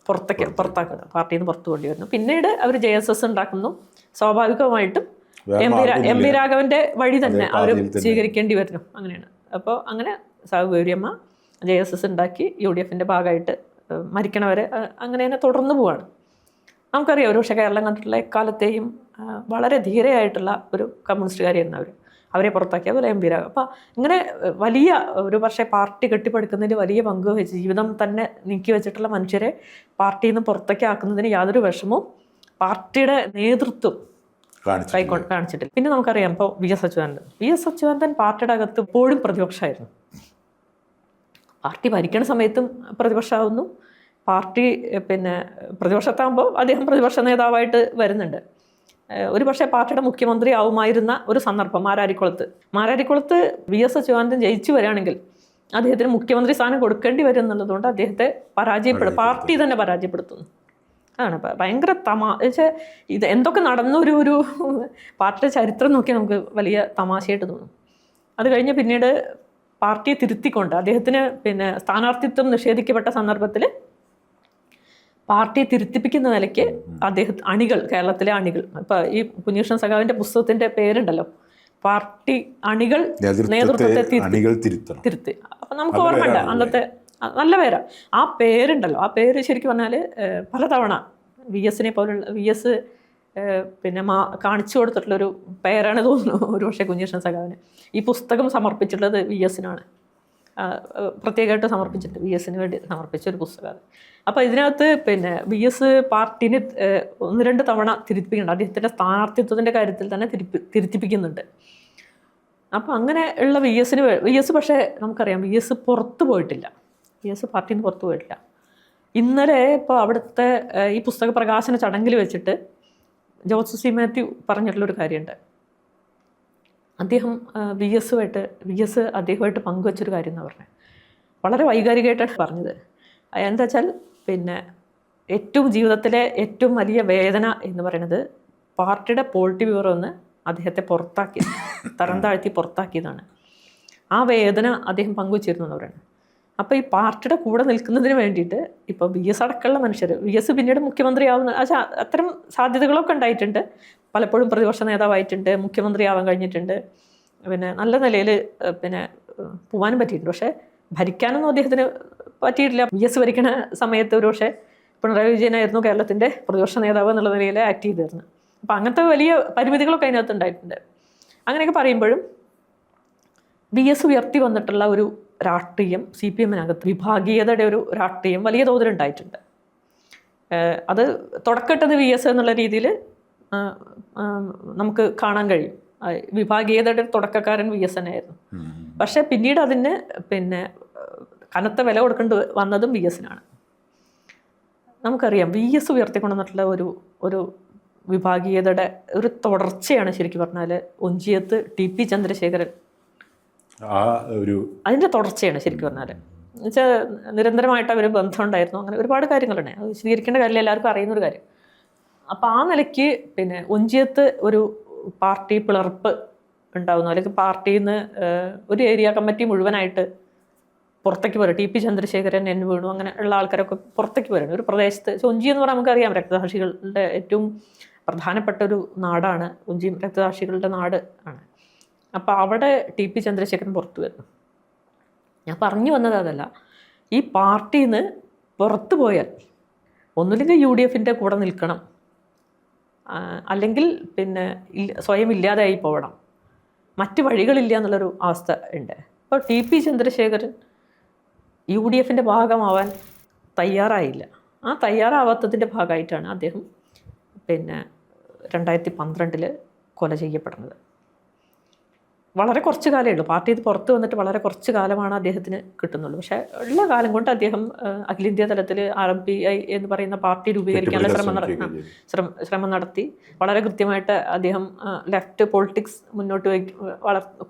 Speaker 2: പുറത്താക്കുന്നത്, പാർട്ടിയിൽ നിന്ന് പുറത്തു കൊണ്ടുവരുന്നു. പിന്നീട് അവർ JSS ഉണ്ടാക്കുന്നു. സ്വാഭാവികമായിട്ടും MV രാഘവൻ്റെ വഴി തന്നെ അവർ സ്വീകരിക്കേണ്ടി വരുന്നു. അങ്ങനെയാണ്. അപ്പോൾ അങ്ങനെ സഖാവ് ഗൗരിയമ്മ JSS ഉണ്ടാക്കി UDF-ൻ്റെ ഭാഗമായിട്ട് മരിക്കണവരെ അങ്ങനെ തന്നെ തുടർന്നു പോവാണ്. നമുക്കറിയാം ഒരുപക്ഷെ കേരളം കണ്ടിട്ടുള്ള എക്കാലത്തെയും വളരെ ധീരയായിട്ടുള്ള ഒരു കമ്മ്യൂണിസ്റ്റുകാരിയായിരുന്നു അവരെ പുറത്താക്കി. അതുപോലെ MV രാഘവൻ. അപ്പോൾ ഇങ്ങനെ വലിയ ഒരു പക്ഷേ പാർട്ടി കെട്ടിപ്പടുക്കുന്നതിന് വലിയ പങ്ക് വഹിച്ച് ജീവിതം തന്നെ നീക്കി വെച്ചിട്ടുള്ള മനുഷ്യരെ പാർട്ടിയിൽ നിന്ന് പുറത്തേക്ക് ആക്കുന്നതിന് യാതൊരു വിഷമവും പാർട്ടിയുടെ നേതൃത്വം കാണിച്ചിട്ടില്ല. പിന്നെ നമുക്കറിയാം ഇപ്പോൾ VS അച്യുതാനന്ദൻ പാർട്ടിയുടെ അകത്ത് ഇപ്പോഴും പ്രതിപക്ഷമായിരുന്നു. പാർട്ടി ഭരിക്കണ സമയത്തും പ്രതിപക്ഷമാവുന്നു. പാർട്ടി പിന്നെ പ്രതിപക്ഷത്താകുമ്പോൾ അദ്ദേഹം പ്രതിപക്ഷ നേതാവായിട്ട് വരുന്നുണ്ട്. ഒരു പക്ഷേ പാർട്ടിയുടെ മുഖ്യമന്ത്രി ആവുമായിരുന്ന ഒരു സന്ദർഭം മാരാരിക്കുളത്ത് VS അച്യുതാനന്ദൻ ജയിച്ചു വരികയാണെങ്കിൽ അദ്ദേഹത്തിന് മുഖ്യമന്ത്രി സ്ഥാനം കൊടുക്കേണ്ടി വരും എന്നുള്ളതുകൊണ്ട് അദ്ദേഹത്തെ പാർട്ടി തന്നെ പരാജയപ്പെടുത്തുന്നു. അതാണ് ഭയങ്കര വെച്ചാൽ ഇത് എന്തൊക്കെ നടന്ന ഒരു പാർട്ടിയുടെ ചരിത്രം നോക്കിയാൽ നമുക്ക് വലിയ തമാശയായിട്ട് തോന്നും. അത് കഴിഞ്ഞ് പിന്നീട് പാർട്ടിയെ തിരുത്തിക്കൊണ്ട് അദ്ദേഹത്തിന് പിന്നെ സ്ഥാനാർത്ഥിത്വം നിഷേധിക്കപ്പെട്ട സന്ദർഭത്തിൽ പാർട്ടിയെ തിരുത്തിപ്പിക്കുന്ന നിലയ്ക്ക് അണികൾ, കേരളത്തിലെ അണികൾ, ഇപ്പൊ ഈ കുഞ്ഞികൃഷ്ണൻ സഖാവിന്റെ പുസ്തകത്തിന്റെ പേരുണ്ടല്ലോ, പാർട്ടി അണികൾ നേതൃത്വത്തെ തിരുത്തി. അപ്പൊ നമുക്ക് ഓർമ്മയുണ്ട് അന്നത്തെ നല്ല പേരാ ആ പേരുണ്ടല്ലോ. ആ പേര് ശരിക്കും പറഞ്ഞാൽ പലതവണ VS പോലുള്ള VS പിന്നെ കാണിച്ചു കൊടുത്തിട്ടുള്ളൊരു പേരാണ് തോന്നുന്നു ഒരു പക്ഷേ കുഞ്ഞികൃഷ്ണൻ സഖാവിന്. ഈ പുസ്തകം സമർപ്പിച്ചിട്ടുള്ളത് VS പ്രത്യേകമായിട്ട് സമർപ്പിച്ചിട്ട് VS വേണ്ടി സമർപ്പിച്ച ഒരു പുസ്തകമാണ്. അപ്പോൾ ഇതിനകത്ത് പിന്നെ VS പാർട്ടിനെ 1-2 തവണ തിരുത്തിപ്പിക്കുന്നുണ്ട്. അദ്ദേഹത്തിൻ്റെ സ്ഥാനാർത്ഥിത്വത്തിൻ്റെ കാര്യത്തിൽ തന്നെ തിരുത്തിപ്പിക്കുന്നുണ്ട്. അപ്പോൾ അങ്ങനെ ഉള്ള VS പക്ഷേ നമുക്കറിയാം VS പുറത്തു പോയിട്ടില്ല. VS പാർട്ടിയിൽ നിന്ന് പുറത്തു പോയിട്ടില്ല. ഇന്നലെ ഇപ്പോൾ അവിടുത്തെ ഈ പുസ്തക പ്രകാശന ചടങ്ങിൽ വെച്ചിട്ട് ജോർജ് സി മാത്യു പറഞ്ഞിട്ടുള്ളൊരു കാര്യമുണ്ട്. അദ്ദേഹം VS അദ്ദേഹമായിട്ട് പങ്കുവച്ചൊരു കാര്യം എന്ന് പറഞ്ഞത് വളരെ വൈകാരികമായിട്ടാണ് പറഞ്ഞത്. എന്താ വെച്ചാൽ പിന്നെ ജീവിതത്തിലെ ഏറ്റവും വലിയ വേദന എന്ന് പറയുന്നത് പാർട്ടിയുടെ പോളിറ്റ് ബ്യൂറോ എന്ന് അദ്ദേഹത്തെ തരം താഴ്ത്തി പുറത്താക്കിയതാണ്. ആ വേദന അദ്ദേഹം പങ്കുവച്ചിരുന്നു എന്ന് പറയുന്നത്. അപ്പോൾ ഈ പാർട്ടിയുടെ കൂടെ നിൽക്കുന്നതിന് വേണ്ടിയിട്ട് ഇപ്പോൾ VS അടക്കമുള്ള മനുഷ്യർ, VS പിന്നീട് മുഖ്യമന്ത്രിയാവുന്ന അത്തരം സാധ്യതകളൊക്കെ ഉണ്ടായിട്ടുണ്ട്. പലപ്പോഴും പ്രതിപക്ഷ നേതാവായിട്ടുണ്ട്, മുഖ്യമന്ത്രിയാവാൻ കഴിഞ്ഞിട്ടുണ്ട്, പിന്നെ നല്ല നിലയിൽ പിന്നെ പോകാനും പറ്റിയിട്ടുണ്ട്. പക്ഷേ ഭരിക്കാനൊന്നും അദ്ദേഹത്തിന് പറ്റിയിട്ടില്ല. VS ഭരിക്കുന്ന സമയത്ത് ഒരു പക്ഷേ പിണറായി വിജയനായിരുന്നു കേരളത്തിൻ്റെ പ്രതിപക്ഷ നേതാവ് എന്നുള്ള നിലയിൽ ആക്ട് ചെയ്തിരുന്നത്. അപ്പോൾ അങ്ങനത്തെ വലിയ പരിമിതികളൊക്കെ അതിനകത്ത് ഉണ്ടായിട്ടുണ്ട്. അങ്ങനെയൊക്കെ പറയുമ്പോഴും VS ഉയർത്തി വന്നിട്ടുള്ള ഒരു രാഷ്ട്രീയം CPM-നകത്ത് വിഭാഗീയതയുടെ ഒരു രാഷ്ട്രീയം വലിയ തോതിലുണ്ടായിട്ടുണ്ട്. അത് തുടക്കട്ടത് VS എന്നുള്ള രീതിയിൽ നമുക്ക് കാണാൻ കഴിയും. വിഭാഗീയതയുടെ തുടക്കക്കാരൻ VS തന്നെയായിരുന്നു. പക്ഷേ പിന്നീട് അതിന് പിന്നെ കനത്ത വില കൊടുക്കേണ്ടി വന്നതും VS-നാണ്. നമുക്കറിയാം VS ഉയർത്തിക്കൊണ്ടുവന്നിട്ടുള്ള ഒരു വിഭാഗീയതയുടെ ഒരു തുടർച്ചയാണ് ശരിക്കും പറഞ്ഞാൽ ഒഞ്ചിയത്ത് TP ചന്ദ്രശേഖരൻ. അതിൻ്റെ തുടർച്ചയാണ് ശരിക്കും പറഞ്ഞാൽ. എന്നുവെച്ചാൽ നിരന്തരമായിട്ട് അവർ ബന്ധമുണ്ടായിരുന്നു. അങ്ങനെ ഒരുപാട് കാര്യങ്ങളുണ്ട്. അത് വിശദീകരിക്കേണ്ട കാര്യമില്ല, എല്ലാവർക്കും അറിയുന്നൊരു കാര്യം. അപ്പോൾ ആ നിലയ്ക്ക് പിന്നെ ഒഞ്ചിയത്ത് ഒരു പാർട്ടി പിളർപ്പ് ഉണ്ടാകുന്നു, അല്ലെങ്കിൽ പാർട്ടിയിൽ നിന്ന് ഒരു ഏരിയ കമ്മിറ്റി മുഴുവനായിട്ട് പുറത്തേക്ക് പോരും. TP ചന്ദ്രശേഖരൻ, N വേണു, അങ്ങനെ ഉള്ള ആൾക്കാരൊക്കെ പുറത്തേക്ക് പോരും. ഒരു പ്രദേശത്ത് ഒഞ്ചി എന്ന് പറഞ്ഞാൽ നമുക്കറിയാം രക്തസാക്ഷികളുടെ ഏറ്റവും പ്രധാനപ്പെട്ട ഒരു നാടാണ് ഒഞ്ചി, രക്തസാക്ഷികളുടെ നാട് ആണ്. അപ്പോൾ അവിടെ TP ചന്ദ്രശേഖരൻ പുറത്തു വരുന്നു. ഞാൻ പറഞ്ഞു വന്നത് അതല്ല, ഈ പാർട്ടിയിൽ നിന്ന് പുറത്തു പോയാൽ ഒന്നുമില്ലെങ്കിൽ UDF-ൻ്റെ കൂടെ നിൽക്കണം, അല്ലെങ്കിൽ പിന്നെ സ്വയം ഇല്ലാതായി പോകണം, മറ്റ് വഴികളില്ല എന്നുള്ളൊരു അവസ്ഥ ഉണ്ട്. അപ്പോൾ TP ചന്ദ്രശേഖരൻ UDF-ൻ്റെ ഭാഗമാവാൻ തയ്യാറായില്ല. ആ തയ്യാറാവാത്തതിൻ്റെ ഭാഗമായിട്ടാണ് അദ്ദേഹം പിന്നെ 2012 കൊല ചെയ്യപ്പെടുന്നത്. വളരെ കുറച്ച് കാലമേ ഉള്ളൂ പാർട്ടിയിൽ പുറത്ത് വന്നിട്ട്, വളരെ കുറച്ച് കാലമാണ് അദ്ദേഹത്തിന് കിട്ടുന്നുള്ളൂ. പക്ഷേ ഉള്ള കാലം കൊണ്ട് അദ്ദേഹം അഖിലേന്ത്യാ തലത്തിൽ RMPI എന്ന് പറയുന്ന പാർട്ടി രൂപീകരിക്കാനുള്ള ശ്രമം നടത്തി. വളരെ കൃത്യമായിട്ട് അദ്ദേഹം ലെഫ്റ്റ് പൊളിറ്റിക്സ് മുന്നോട്ട്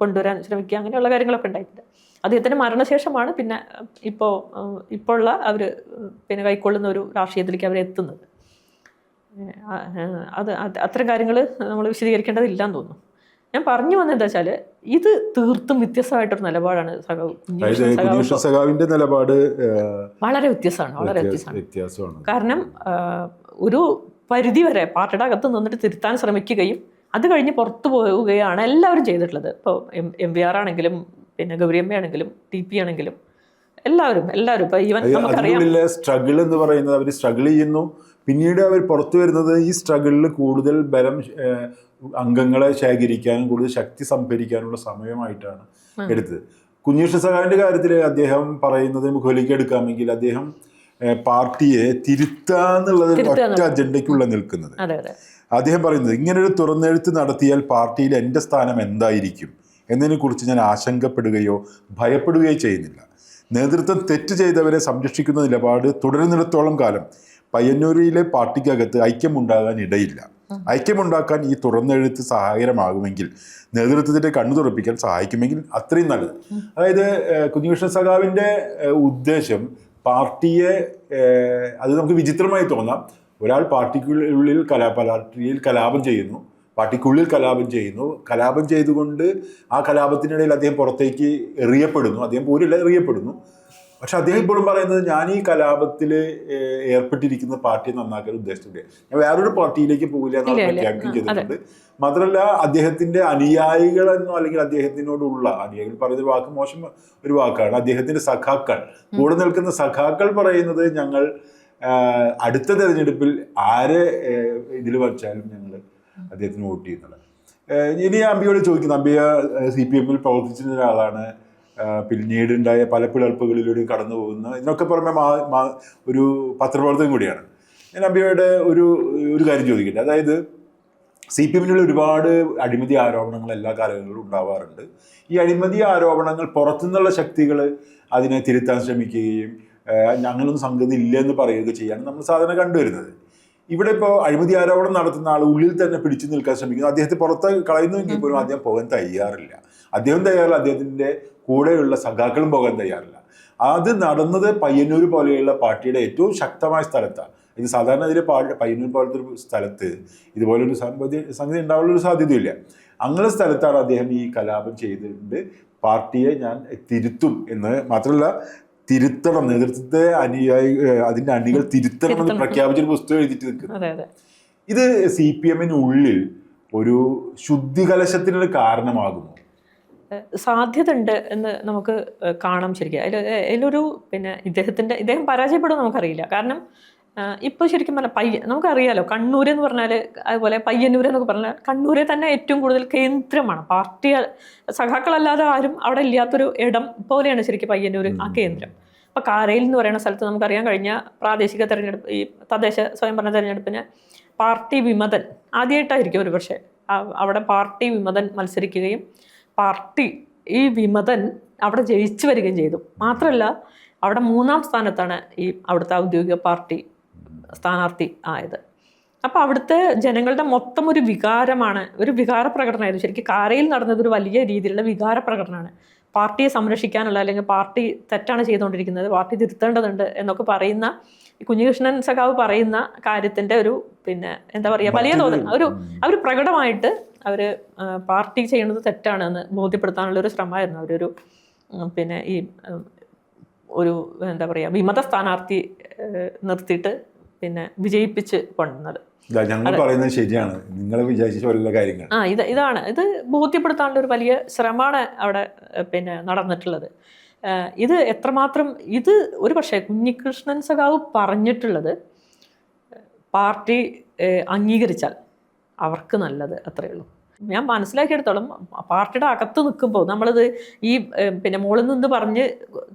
Speaker 2: കൊണ്ടുവരാൻ ശ്രമിക്കുക, അങ്ങനെയുള്ള കാര്യങ്ങളൊക്കെ ഉണ്ടായിട്ടുണ്ട്. അദ്ദേഹത്തിൻ്റെ മരണശേഷമാണ് പിന്നെ ഇപ്പോൾ ഉള്ള അവർ പിന്നെ കൈക്കൊള്ളുന്ന ഒരു രാഷ്ട്രീയത്തിലേക്ക് അവരെത്തുന്നത്. അത്തരം കാര്യങ്ങൾ നമ്മൾ വിശദീകരിക്കേണ്ടതില്ലാന്ന് തോന്നുന്നു. ഞാൻ പറഞ്ഞു വന്നത് എന്താ വെച്ചാൽ ഇത് തീർത്തും വ്യത്യസ്തമായിട്ടൊരു നിലപാടാണ്
Speaker 1: സഖാവിന്റെ നിലപാട്.
Speaker 2: വളരെ വ്യത്യസ്തമാണ്. കാരണം ഒരു പരിധി വരെ പാർട്ടിയുടെ അകത്ത് നിന്നിട്ട് തിരുത്താൻ ശ്രമിക്കുകയും അത് കഴിഞ്ഞ് പുറത്തു പോവുകയാണ് എല്ലാവരും ചെയ്തിട്ടുള്ളത്. ഇപ്പോൾ MVR ആണെങ്കിലും പിന്നെ ഗൗരിയമ്മ ആണെങ്കിലും TP ആണെങ്കിലും എല്ലാവരും ഇപ്പോൾ ഈവൻ നമുക്കറിയാം
Speaker 1: സ്ട്രഗിൾ എന്ന് പറയുന്നത് അവർ സ്ട്രഗിൾ ചെയ്യുന്നു. പിന്നീട് അവർ പുറത്തു വരുന്നത് ഈ സ്ട്രഗിളിൽ കൂടുതൽ ബലം അംഗങ്ങളെ ശേഖരിക്കാനും കൂടുതൽ ശക്തി സംഭരിക്കാനുള്ള സമയമായിട്ടാണ് എടുത്തത്. കുഞ്ഞികൃഷ്ണൻ സഖാവിൻ്റെ കാര്യത്തിൽ അദ്ദേഹം പറയുന്നത് മുഖവിലേക്ക് എടുക്കാമെങ്കിൽ അദ്ദേഹം പാർട്ടിയെ തിരുത്താന്നുള്ളത് ഒറ്റ അജണ്ടയ്ക്കുള്ള നിൽക്കുന്നത്. അദ്ദേഹം പറയുന്നത് ഇങ്ങനൊരു തുറന്നെഴുത്ത് നടത്തിയാൽ പാർട്ടിയിൽ എൻ്റെ സ്ഥാനം എന്തായിരിക്കും എന്നതിനെക്കുറിച്ച് ഞാൻ ആശങ്കപ്പെടുകയോ ഭയപ്പെടുകയോ ചെയ്യുന്നില്ല. നേതൃത്വം തെറ്റ് ചെയ്തവരെ സംരക്ഷിക്കുന്ന നിലപാട് തുടരുന്നിടത്തോളം കാലം പയ്യന്നൂരിലെ പാർട്ടിക്കകത്ത് ഐക്യമുണ്ടാകാൻ ഇടയില്ല. ഐക്യമുണ്ടാക്കാൻ ഈ തുറന്നെഴുത്ത് സഹായകരമാകുമെങ്കിൽ, നേതൃത്വത്തിൻ്റെ കണ്ണു തുറപ്പിക്കാൻ സഹായിക്കുമെങ്കിൽ അത്രയും നല്ലത്. അതായത് കുഞ്ഞികൃഷ്ണൻ സഖാവിൻ്റെ ഉദ്ദേശം പാർട്ടിയെ, അത് നമുക്ക് വിചിത്രമായി തോന്നാം, ഒരാൾ പാർട്ടിക്കുള്ളിൽ പാർട്ടിയിൽ കലാപം ചെയ്യുന്നു, പാർട്ടിക്കുള്ളിൽ കലാപം ചെയ്യുന്നു, കലാപം ചെയ്തുകൊണ്ട് ആ കലാപത്തിനിടയിൽ അദ്ദേഹം പുറത്തേക്ക് എറിയപ്പെടുന്നു, അദ്ദേഹം പോരില്ല എറിയപ്പെടുന്നു. പക്ഷെ അദ്ദേഹം ഇപ്പോഴും പറയുന്നത് ഞാൻ ഈ കലാപത്തിൽ ഏർപ്പെട്ടിരിക്കുന്ന പാർട്ടിയെ നന്നാക്കാൻ ഉദ്ദേശിച്ചിട്ടുണ്ട്, ഞാൻ വേറൊരു പാർട്ടിയിലേക്ക് പോകില്ല എന്നാണ് പ്രഖ്യാപിക്കുകയും ചെയ്തിട്ടുണ്ട്. മാത്രമല്ല അദ്ദേഹത്തിന്റെ അനുയായികളെന്നോ അല്ലെങ്കിൽ അദ്ദേഹത്തിനോടുള്ള അനുയായികൾ പറയുന്ന വാക്ക് മോശം ഒരു വാക്കാണ്. അദ്ദേഹത്തിന്റെ സഖാക്കൾ, കൂടെ നിൽക്കുന്ന സഖാക്കൾ പറയുന്നത് ഞങ്ങൾ അടുത്ത തെരഞ്ഞെടുപ്പിൽ ആരെ ഇതിൽ വച്ചാലും ഞങ്ങൾ അദ്ദേഹത്തിന് വോട്ട് ചെയ്യുന്നത്. ഇനി അംബിയോട് ചോദിക്കുന്നത്, അംബിയ CPM പ്രവർത്തിച്ചിരുന്ന ഒരാളാണ്, പിന്നീട് ഉണ്ടായ പല പിളർപ്പുകളിലൂടെയും കടന്നു പോകുന്ന, ഇതിനൊക്കെ പുറമെ ഒരു പത്രപ്രവർത്തകൻ കൂടിയാണ്. ഞാൻ അംബിയയുടെ ഒരു കാര്യം ചോദിക്കട്ടെ. അതായത് CPM-നുള്ള ഒരുപാട് അഴിമതി ആരോപണങ്ങൾ എല്ലാ കാലങ്ങളിലും ഉണ്ടാവാറുണ്ട്. ഈ അഴിമതി ആരോപണങ്ങൾ പുറത്തുനിന്നുള്ള ശക്തികൾ അതിനെ തിരുത്താൻ ശ്രമിക്കുകയും അങ്ങനൊന്നും സംഗതി ഇല്ല എന്ന് പറയുക ചെയ്യാണ് നമ്മൾ സാധാരണ കണ്ടുവരുന്നത്. ഇവിടെ ഇപ്പോൾ അഴിമതി ആരോപണം നടത്തുന്ന ആൾ ഉള്ളിൽ തന്നെ പിടിച്ചു നിൽക്കാൻ ശ്രമിക്കുന്നു. അദ്ദേഹത്തെ പുറത്ത് കളയുന്നുവെങ്കിൽ പോലും അദ്ദേഹം പോകാൻ തയ്യാറില്ല. അദ്ദേഹത്തിൻ്റെ കൂടെയുള്ള സഖാക്കളും പോകാൻ തയ്യാറില്ല. അത് നടന്നത് പയ്യന്നൂർ പോലെയുള്ള പാർട്ടിയുടെ ഏറ്റവും ശക്തമായ സ്ഥലത്താണ്. ഇത് സാധാരണ ഇതിൽ പയ്യന്നൂർ പോലത്തെ ഒരു സ്ഥലത്ത് ഇതുപോലൊരു സംഗതി ഉണ്ടാവാനുള്ളൊരു സാധ്യതയില്ല. അങ്ങനെ സ്ഥലത്താണ് അദ്ദേഹം ഈ കലാപം ചെയ്തിട്ടുണ്ട്. പാർട്ടിയെ ഞാൻ തിരുത്തും എന്ന് മാത്രമല്ല, തിരുത്തണം, നേതൃത്വത്തെ അതിന്റെ അണികൾ തിരുത്തണം എന്ന് പ്രഖ്യാപിച്ചൊരു പുസ്തകം എഴുതിയിട്ട് നിൽക്കുന്നത്. ഇത് CPM-നുള്ളിൽ ഒരു ശുദ്ധികലശത്തിനൊരു കാരണമാകുമോ?
Speaker 2: സാധ്യത ഉണ്ട് എന്ന് നമുക്ക് കാണാം. ശരിക്കും അതിലൊരു ഇദ്ദേഹം പരാജയപ്പെടുമെന്ന് നമുക്കറിയില്ല. കാരണം ഇപ്പോൾ ശരിക്കും പറഞ്ഞാൽ നമുക്കറിയാലോ, കണ്ണൂർ എന്ന് പറഞ്ഞാൽ, അതുപോലെ പയ്യന്നൂർ എന്നൊക്കെ പറഞ്ഞാൽ കണ്ണൂരെ തന്നെ ഏറ്റവും കൂടുതൽ കേന്ദ്രമാണ്. പാർട്ടി സഖാക്കളല്ലാതെ ആരും അവിടെ ഇല്ലാത്തൊരു ഇടം പോലെയാണ് ശരിക്കും പയ്യന്നൂർ ആ കേന്ദ്രം. അപ്പോൾ കാരയിൽ എന്ന് പറയുന്ന സ്ഥലത്ത് നമുക്കറിയാൻ കഴിഞ്ഞ പ്രാദേശിക തെരഞ്ഞെടുപ്പ്, ഈ തദ്ദേശ സ്വയംഭരണ തെരഞ്ഞെടുപ്പിന് പാർട്ടി വിമതൻ ആദ്യമായിട്ടായിരിക്കും ഒരു പക്ഷേ അവിടെ പാർട്ടി വിമതൻ മത്സരിക്കുകയും ഈ വിമതൻ അവിടെ ജയിച്ചു വരികയും ചെയ്തു. മാത്രമല്ല അവിടെ 3-ാം സ്ഥാനത്താണ് ഈ അവിടുത്തെ ഔദ്യോഗിക പാർട്ടി സ്ഥാനാർത്ഥി ആയത്. അപ്പോൾ അവിടുത്തെ ജനങ്ങളുടെ മൊത്തം ഒരു വികാരമാണ്, ഒരു വികാര പ്രകടനമായിരുന്നു. ശരിക്കും കാരയിൽ നടന്നത് ഒരു വലിയ രീതിയിലുള്ള വികാര പ്രകടനമാണ്. പാർട്ടിയെ സംരക്ഷിക്കാനുള്ള, അല്ലെങ്കിൽ പാർട്ടി തെറ്റാണ് ചെയ്തുകൊണ്ടിരിക്കുന്നത്, പാർട്ടി തിരുത്തേണ്ടതുണ്ട് എന്നൊക്കെ പറയുന്ന കുഞ്ഞികൃഷ്ണൻ സഖാവ് പറയുന്ന കാര്യത്തിൻ്റെ ഒരു എന്താ പറയുക, വലിയ തോതിൽ അവർ പ്രകടമായിട്ട് അവർ പാർട്ടി ചെയ്യുന്നത് തെറ്റാണെന്ന് ബോധ്യപ്പെടുത്താനുള്ള ഒരു ശ്രമമായിരുന്നു അവരൊരു ഈ ഒരു എന്താ പറയുക വിമത സ്ഥാനാർത്ഥി നിർത്തിയിട്ട് വിജയിപ്പിച്ച് കൊണ്ടുവന്നത്.
Speaker 1: ഞങ്ങൾ പറയുന്നത് ശരിയാണ്, നിങ്ങൾ വിചാരിച്ച കാര്യങ്ങൾ
Speaker 2: ഇത് ബോധ്യപ്പെടുത്താനുള്ള ഒരു വലിയ ശ്രമമാണ് അവിടെ നടന്നിട്ടുള്ളത്. ഇത് എത്രമാത്രം ഇത് ഒരു പക്ഷേ കുഞ്ഞികൃഷ്ണൻ സഖാവ് പറഞ്ഞിട്ടുള്ളത് പാർട്ടി അംഗീകരിച്ചാൽ അവർക്ക് നല്ലത്, അത്രയേ ഉള്ളൂ. ഞാൻ മനസ്സിലാക്കിയെടുത്തോളം പാർട്ടിയുടെ അകത്ത് നിൽക്കുമ്പോൾ നമ്മളിത് ഈ മുകളിൽ നിന്ന് പറഞ്ഞ്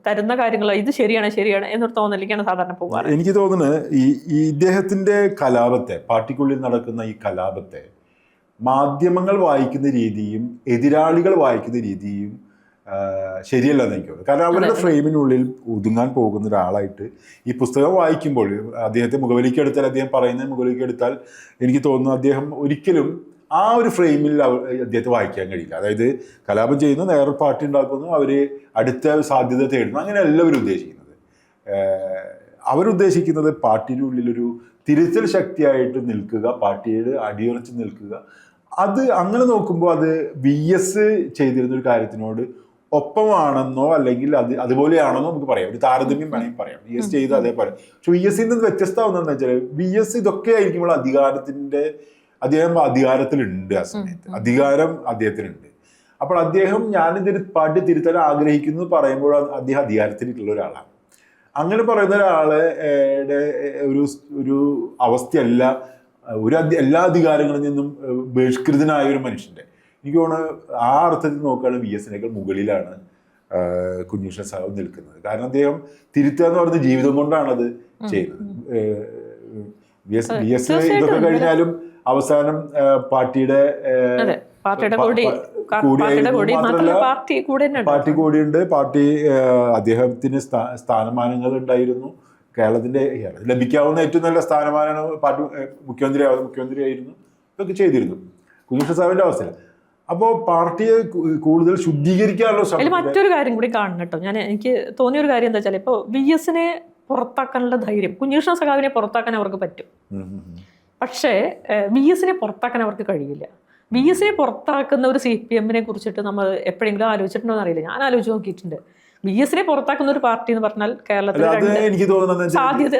Speaker 2: തരുന്ന കാര്യങ്ങൾ ഇത് ശരിയാണ് എന്നൊരു തോന്നലിലേക്കാണ് സാധാരണ പോകാറ്.
Speaker 1: എനിക്ക് തോന്നുന്നത് ഈ ഇദ്ദേഹത്തിൻ്റെ കലാപത്തെ, പാർട്ടിക്കുള്ളിൽ നടക്കുന്ന ഈ കലാപത്തെ മാധ്യമങ്ങൾ വായിക്കുന്ന രീതിയും എതിരാളികൾ വായിക്കുന്ന രീതിയും ശരിയല്ലെന്ന് എനിക്ക് തോന്നുന്നു. കാരണം അവരുടെ ഫ്രെയിമിനുള്ളിൽ ഒതുങ്ങാൻ പോകുന്ന ഒരാളായിട്ട് ഈ പുസ്തകം വായിക്കുമ്പോൾ അദ്ദേഹത്തെ മുഖവിലേക്ക് എടുത്താൽ, അദ്ദേഹം പറയുന്നത് മുഖവിലേക്ക് എടുത്താൽ എനിക്ക് തോന്നുന്നു അദ്ദേഹം ഒരിക്കലും ആ ഒരു ഫ്രെയിമിൽ അദ്ദേഹത്തെ വായിക്കാൻ കഴിയില്ല. അതായത് കലാപം ചെയ്യുന്നു, വേറൊരു പാർട്ടി ഉണ്ടാക്കുന്നു, അവർ അടുത്ത സാധ്യത തേടുന്നു, അങ്ങനെയല്ല അവരുദ്ദേശിക്കുന്നത്. അവരുദ്ദേശിക്കുന്നത് പാർട്ടിയുടെ ഉള്ളിലൊരു തിരുത്തൽ ശക്തിയായിട്ട് നിൽക്കുക, പാർട്ടിയുടെ അടിയുറച്ച് നിൽക്കുക. അത് അങ്ങനെ നോക്കുമ്പോൾ അത് VS ചെയ്തിരുന്നൊരു കാര്യത്തിനോട് ഒപ്പമാണെന്നോ അല്ലെങ്കിൽ അതുപോലെയാണെന്നോ നമുക്ക് പറയാം. ഒരു താരതമ്യം വേണമെങ്കിൽ പറയാം. VS ചെയ്ത് അതേപോലെ. പക്ഷെ VS-ൽ നിന്ന് വ്യത്യസ്തമാവുന്നതെന്ന് വെച്ചാൽ VS ഇതൊക്കെ ആയിരിക്കുമ്പോൾ അദ്ദേഹം അധികാരത്തിലുണ്ട്. ആ സമയത്ത് അധികാരം അദ്ദേഹത്തിനുണ്ട്. അപ്പോൾ അദ്ദേഹം ഞാനിതൊരു പാർട്ടി തിരുത്താൻ ആഗ്രഹിക്കുന്നു പറയുമ്പോൾ അദ്ദേഹം അധികാരത്തിലുള്ള ഒരാളാണ്. അങ്ങനെ പറയുന്ന ഒരാളുടെ ഒരു അവസ്ഥയല്ല എല്ലാ അധികാരങ്ങളിൽ നിന്നും ബഹിഷ്കൃതനായ ഒരു മനുഷ്യൻ്റെ. എനിക്ക് തോന്നുന്നു ആ അർത്ഥത്തിൽ നോക്കുകയാണെങ്കിൽ VS-നേക്കാൾ മുകളിലാണ് കുഞ്ഞികൃഷ്ണൻ സഖാവ് നിൽക്കുന്നത്. കാരണം അദ്ദേഹം തിരുത്തുക എന്ന് പറയുന്ന ജീവിതം കൊണ്ടാണത് ചെയ്യുന്നത്. VS ഇതൊക്കെ കഴിഞ്ഞാലും അവസാനം പാർട്ടി കൂടിയുണ്ട്. പാർട്ടി അദ്ദേഹത്തിന് സ്ഥാനമാനങ്ങൾ ഉണ്ടായിരുന്നു. കേരളത്തിന്റെ ലഭിക്കാവുന്ന ഏറ്റവും നല്ല സ്ഥാനമാനമാണ് പാർട്ടി മുഖ്യമന്ത്രിയായിരുന്നു. ഇതൊക്കെ ചെയ്തിരുന്നു കുഞ്ഞികൃഷ്ണൻ സാഹിബിന്റെ അവസ്ഥയിൽ. അപ്പോൾ പാർട്ടിയെ കൂടുതൽ ശുദ്ധീകരിക്കാനുള്ള ശ്രമം.
Speaker 2: മറ്റൊരു കാര്യം കൂടി കാണണം കേട്ടോ. എനിക്ക് തോന്നിയൊരു കാര്യം എന്താ വെച്ചാൽ, ഇപ്പോൾ VS-നെ പുറത്താക്കാനുള്ള ധൈര്യം കുഞ്ഞികൃഷ്ണൻ സഖാവിനെ പുറത്താക്കാൻ അവർക്ക് പറ്റും. പക്ഷേ VS-നെ പുറത്താക്കാൻ അവർക്ക് കഴിയില്ല. VS-നെ പുറത്താക്കുന്ന ഒരു CPM-നെ കുറിച്ചിട്ട് നമ്മൾ എപ്പോഴെങ്കിലും ആലോചിച്ചിട്ടുണ്ടോ എന്നറിയില്ല. ഞാൻ ആലോചിച്ച് നോക്കിയിട്ടുണ്ട്. VS പുറത്താക്കുന്ന ഒരു പാർട്ടി എന്ന് പറഞ്ഞാൽ കേരളത്തിൽ
Speaker 1: അത് എനിക്ക് തോന്നുന്നത്
Speaker 2: സാധ്യത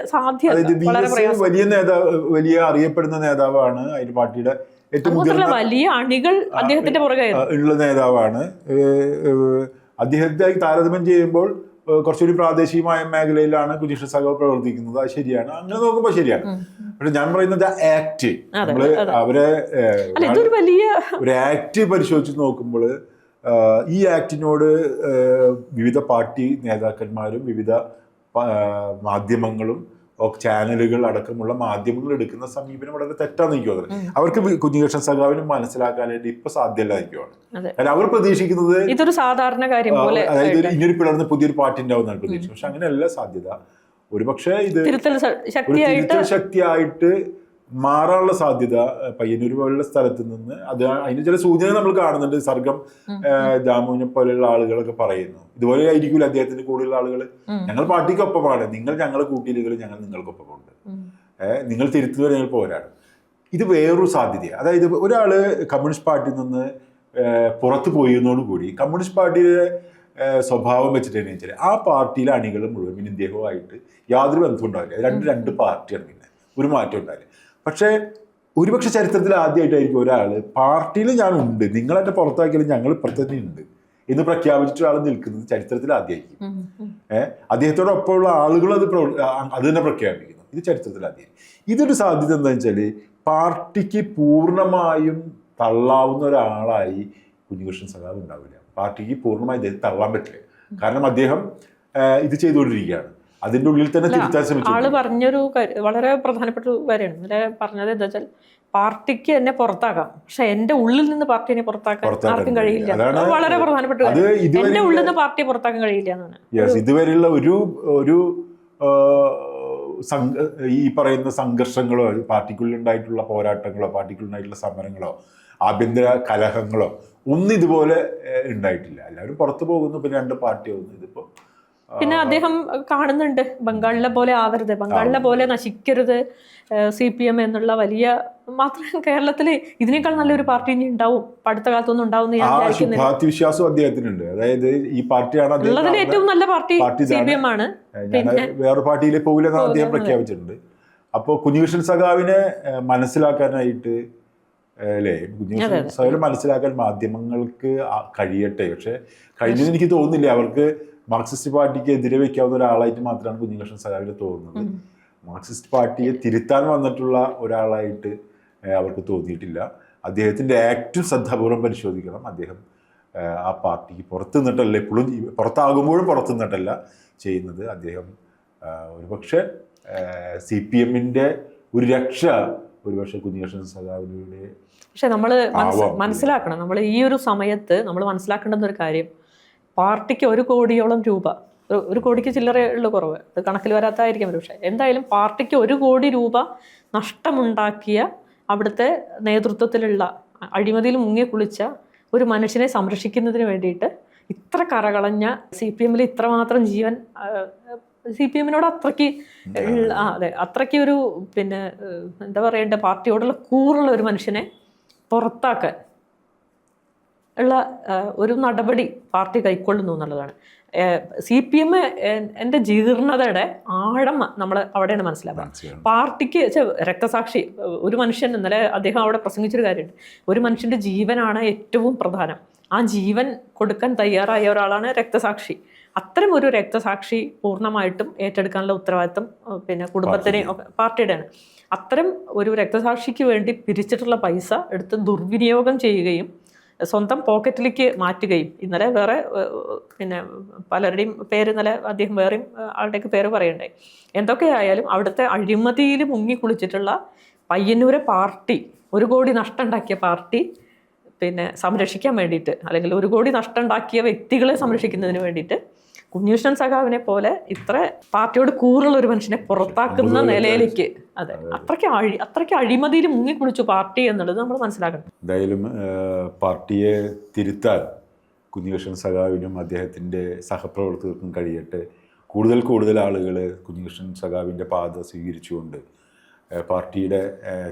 Speaker 2: വളരെ പ്രയാസം.
Speaker 1: വലിയ നേതാവ്, വലിയ അറിയപ്പെടുന്ന നേതാവാണ്, അതിന്റെ പാർട്ടിയുടെ ഏറ്റവും മുതിർന്ന
Speaker 2: വലിയ അണികൾ അദ്ദേഹത്തിന്റെ പുറകെ
Speaker 1: ഉള്ള നേതാവാണ്. അദ്ദേഹത്തെ താരതമ്യം ചെയ്യുമ്പോൾ കുറച്ചുകൂടി പ്രാദേശികമായ മേഖലയിലാണ് കുഞ്ഞികൃഷ്ണൻ സഖാവ് പ്രവർത്തിക്കുന്നത്. അത് ശരിയാണ്, അങ്ങനെ നോക്കുമ്പോൾ ശരിയാണ്. പക്ഷെ ഞാൻ പറയുന്നത് ആക്ട്, നമ്മള് അവരെ ഒരു ആക്ട് പരിശോധിച്ച് നോക്കുമ്പോൾ ഈ ആക്ടിനോട് വിവിധ പാർട്ടി നേതാക്കന്മാരും വിവിധ മാധ്യമങ്ങളും ചാനലുകൾ അടക്കമുള്ള മാധ്യമങ്ങൾ എടുക്കുന്ന സമീപനം വളരെ തെറ്റാന്ന് എനിക്ക് തോന്നുന്നത്. അവർക്ക് കുഞ്ഞികൃഷ്ണൻ സഖാവിനും മനസ്സിലാക്കാനായിട്ട് ഇപ്പൊ സാധ്യമല്ല എനിക്കുമാണ്. കാരണം അവർ പ്രതീക്ഷിക്കുന്നത്
Speaker 2: ഇതൊരു സാധാരണ കാര്യം പോലെ,
Speaker 1: അതായത് ഇനിയൊരു പിളർന്ന് പുതിയൊരു പാർട്ടി ഉണ്ടാവുന്നതാണ് പ്രതീക്ഷിച്ചത്. പക്ഷെ അങ്ങനെയല്ല സാധ്യത. ഒരുപക്ഷെ ഇത്
Speaker 2: തിരുത്തൽ
Speaker 1: ശക്തിയായിട്ട് മാറാനുള്ള സാധ്യത പയ്യന്നൂർ പോലുള്ള സ്ഥലത്ത് നിന്ന് അതിന് ചില സൂചന നമ്മൾ കാണുന്നുണ്ട്. സർഗം ദാമുവിനെ പോലെയുള്ള ആളുകളൊക്കെ പറയുന്നു ഇതുപോലെ ആയിരിക്കില്ല അദ്ദേഹത്തിന് കൂടുതലുള്ള ആളുകൾ ഞങ്ങൾ പാർട്ടിക്കൊപ്പമാണ്, നിങ്ങൾ ഞങ്ങളെ കൂട്ടിയില്ലെങ്കിൽ ഞങ്ങൾ നിങ്ങൾക്കൊപ്പമുണ്ട്, നിങ്ങൾ തിരുത്തുന്നവരെ ഞങ്ങൾ പോരാണ്. ഇത് വേറൊരു സാധ്യതയാണ്. അതായത് ഒരാള് കമ്മ്യൂണിസ്റ്റ് പാർട്ടിയിൽ നിന്ന് പുറത്തു പോയതോടുകൂടി കമ്മ്യൂണിസ്റ്റ് പാർട്ടിയുടെ സ്വഭാവം വെച്ചിട്ട് വെച്ചാൽ ആ പാർട്ടിയിലെ അണികൾ മുഴുവൻ പിന്നെ ഇദ്ദേഹവുമായിട്ട് യാതൊരു ബന്ധവും ഉണ്ടാവില്ല. രണ്ട് പാർട്ടിയാണ്, പിന്നെ ഒരു മാറ്റം ഉണ്ടാവില്ല. പക്ഷേ ഒരുപക്ഷെ ചരിത്രത്തിൽ ആദ്യമായിട്ടായിരിക്കും ഒരാൾ പാർട്ടിയിൽ ഞാനുണ്ട്, നിങ്ങളെന്നെ പുറത്താക്കിയാലും ഞങ്ങൾ ഇപ്പുറത്ത് തന്നെ ഉണ്ട് എന്ന് പ്രഖ്യാപിച്ചിട്ട് ഒരാൾ നിൽക്കുന്നത് ചരിത്രത്തിൽ ആദ്യമായിരിക്കും. അദ്ദേഹത്തോടൊപ്പമുള്ള ആളുകൾ അത് തന്നെ പ്രഖ്യാപിക്കുന്നു. ഇത് ചരിത്രത്തിൽ ആദ്യമായി. ഇതൊരു സാധ്യത എന്താണെന്ന് വെച്ചാൽ പാർട്ടിക്ക് പൂർണ്ണമായും തള്ളാവുന്ന ഒരാളായി കുഞ്ഞികൃഷ്ണൻ സഖാവ് ഉണ്ടാവില്ല. പാർട്ടിക്ക് പൂർണ്ണമായി അദ്ദേഹം തള്ളാൻ പറ്റില്ല. കാരണം അദ്ദേഹം ഇത് ചെയ്തുകൊണ്ടിരിക്കുകയാണ്. അതിന്റെ ഉള്ളിൽ തന്നെ തിരുത്താൻ ശ്രമിച്ചു.
Speaker 2: ആള് പറഞ്ഞൊരു വളരെ പ്രധാനപ്പെട്ട കാര്യമാണ് ഇന്നലെ പറഞ്ഞത്. എന്താ വെച്ചാൽ പാർട്ടിക്ക് എന്നെ പുറത്താക്കാം, പക്ഷെ എന്റെ ഉള്ളിൽ നിന്ന് പാർട്ടിനെ പുറത്താക്കാൻ ആർക്കും കഴിയില്ല. വളരെ പ്രധാനപ്പെട്ട എന്റെ ഉള്ളിൽ നിന്ന് പാർട്ടിയെ പുറത്താക്കാൻ കഴിയില്ല എന്നാണ്.
Speaker 1: ഇതുവരെയുള്ള ഒരു ഈ പറയുന്ന സംഘർഷങ്ങളോ പാർട്ടിക്കുള്ളിൽ ഉണ്ടായിട്ടുള്ള പോരാട്ടങ്ങളോ പാർട്ടിക്കുള്ളിലായിട്ടുള്ള സമരങ്ങളോ ആഭ്യന്തര കലഹങ്ങളോ ഒന്നും ഇതുപോലെ ഉണ്ടായിട്ടില്ല. എല്ലാവരും പുറത്തു പോകുന്നു, പിന്നെ രണ്ട് പാർട്ടി ആവുന്നു. ഇതിപ്പോ
Speaker 2: പിന്നെ അദ്ദേഹം കാണുന്നുണ്ട് ബംഗാളിലെ പോലെ ആവരുത്, ബംഗാളിലെ പോലെ നശിക്കരുത് CPM എന്നുള്ള വലിയ, മാത്രം കേരളത്തില് ഇതിനേക്കാൾ നല്ലൊരു പാർട്ടി ഇനി ഉണ്ടാവും, അടുത്ത കാലത്തൊന്നും ഉണ്ടാവും
Speaker 1: വിശ്വാസം അദ്ദേഹത്തിനുണ്ട്. അതായത് ഈ പാർട്ടിയാണ്
Speaker 2: ഉള്ളതിൽ ഏറ്റവും നല്ല പാർട്ടി CPM ആണ്,
Speaker 1: പിന്നെ വേറെ പാർട്ടിയിലേക്ക് പോകില്ലെന്ന് അദ്ദേഹം പ്രഖ്യാപിച്ചിട്ടുണ്ട്. അപ്പോൾ കുഞ്ഞികൃഷ്ണൻ സഖാവിനെ മനസ്സിലാക്കാനായിട്ട് അല്ലേ, കുഞ്ഞികൃഷ്ണൻ സഖാവിനെ മനസ്സിലാക്കാൻ മാധ്യമങ്ങൾക്ക് കഴിയട്ടെ. പക്ഷെ കഴിഞ്ഞെന്ന് എനിക്ക് തോന്നുന്നില്ല. അവർക്ക് മാർക്സിസ്റ്റ് പാർട്ടിക്ക് എതിരെ വെക്കാവുന്ന ഒരാളായിട്ട് മാത്രമാണ് കുഞ്ഞികൃഷ്ണൻ സഖാവിനെ തോന്നുന്നത്. മാർക്സിസ്റ്റ് പാർട്ടിയെ തിരുത്താൻ വന്നിട്ടുള്ള ഒരാളായിട്ട് അവർക്ക് തോന്നിയിട്ടില്ല. അദ്ദേഹത്തിൻ്റെ ആക്റ്റും ശ്രദ്ധാപൂർവ്വം പരിശോധിക്കണം. അദ്ദേഹം ആ പാർട്ടിക്ക് പുറത്തു നിന്നിട്ടല്ല, എപ്പോഴും പുറത്താകുമ്പോഴും പുറത്തു നിന്നിട്ടല്ല ചെയ്യുന്നത്. അദ്ദേഹം ഒരുപക്ഷെ CPMന്റെ ഒരു രക്ഷ ഒരുപക്ഷെ കുഞ്ഞികൃഷ്ണൻ സഖാവിലൂടെ.
Speaker 2: പക്ഷെ നമ്മൾ മനസ്സിലാക്കണം, നമ്മൾ ഈ ഒരു സമയത്ത് നമ്മൾ മനസ്സിലാക്കേണ്ടുന്ന ഒരു കാര്യം, പാർട്ടിക്ക് 1 കോടിയോളം രൂപ, 1 കോടിക്ക് ചില്ലറ ഉള്ള കുറവ്, അത് കണക്കിൽ വരാത്തായിരിക്കും. പക്ഷേ എന്തായാലും പാർട്ടിക്ക് 1 കോടി രൂപ നഷ്ടമുണ്ടാക്കിയ അവിടുത്തെ നേതൃത്വത്തിലുള്ള അഴിമതിയിൽ മുങ്ങി കുളിച്ച ഒരു മനുഷ്യനെ സംരക്ഷിക്കുന്നതിന് വേണ്ടിയിട്ട് ഇത്ര കറകളഞ്ഞ CPMൽ ഇത്രമാത്രം ജീവൻ, CPMനോട് അത്രയ്ക്ക് അതെ അത്രയ്ക്ക് ഒരു പിന്നെ എന്താ പറയണ്ടേ, പാർട്ടിയോടുള്ള കൂറുള്ള ഒരു മനുഷ്യനെ പുറത്താക്കാൻ ഉള്ള ഒരു നടപടി പാർട്ടി കൈക്കൊള്ളുന്നു എന്നുള്ളതാണ്. CPM എൻ്റെ ജീർണതയുടെ ആഴം നമ്മൾ അവിടെയാണ് മനസ്സിലാക്കുക. പാർട്ടിക്ക് രക്തസാക്ഷി ഒരു മനുഷ്യൻ, ഇന്നലെ അദ്ദേഹം അവിടെ പ്രസംഗിച്ചൊരു കാര്യമുണ്ട്, ഒരു മനുഷ്യൻ്റെ ജീവനാണ് ഏറ്റവും പ്രധാനം, ആ ജീവൻ കൊടുക്കാൻ തയ്യാറായ ഒരാളാണ് രക്തസാക്ഷി. അത്തരം ഒരു രക്തസാക്ഷി പൂർണ്ണമായിട്ടും ഏറ്റെടുക്കാനുള്ള ഉത്തരവാദിത്വം പിന്നെ കുടുംബത്തിനെ പാർട്ടിയുടെയാണ്. അത്തരം ഒരു രക്തസാക്ഷിക്ക് വേണ്ടി പിരിച്ചിട്ടുള്ള പൈസ എടുത്ത് ദുർവിനിയോഗം ചെയ്യുകയും സ്വന്തം പോക്കറ്റിലേക്ക് മാറ്റുകയും, ഇന്നലെ വേറെ പിന്നെ പലരുടെയും പേര്, ഇന്നലെ അദ്ദേഹം വേറെയും ആളുടെയൊക്കെ പേര് പറയണ്ടായി. എന്തൊക്കെയായാലും അവിടുത്തെ അഴിമതിയിൽ മുങ്ങിക്കുളിച്ചിട്ടുള്ള പയ്യന്നൂരെ പാർട്ടി, 1 കോടി നഷ്ടം ഉണ്ടാക്കിയ പാർട്ടി പിന്നെ സംരക്ഷിക്കാൻ വേണ്ടിയിട്ട്, അല്ലെങ്കിൽ 1 കോടി നഷ്ടം ഉണ്ടാക്കിയ വ്യക്തികളെ സംരക്ഷിക്കുന്നതിന് വേണ്ടിയിട്ട് കുഞ്ഞികൃഷ്ണൻ സഖാവിനെ പോലെ ഇത്ര പാർട്ടിയോട് കൂറുള്ള ഒരു മനുഷ്യനെ പുറത്താക്കുന്ന നിലയിലേക്ക്, അതെ അത്രയ്ക്ക് അഴിമതിയിൽ മുങ്ങിക്കുളിച്ചു പാർട്ടി എന്നുള്ളത് നമ്മൾ മനസ്സിലാക്കണം.
Speaker 1: എന്തായാലും പാർട്ടിയെ തിരുത്താൻ കുഞ്ഞികൃഷ്ണൻ സഖാവിനും അദ്ദേഹത്തിൻ്റെ സഹപ്രവർത്തകർക്കും കഴിയട്ടെ. കൂടുതൽ ആളുകൾ കുഞ്ഞികൃഷ്ണൻ സഖാവിൻ്റെ പാത സ്വീകരിച്ചുകൊണ്ട് പാർട്ടിയുടെ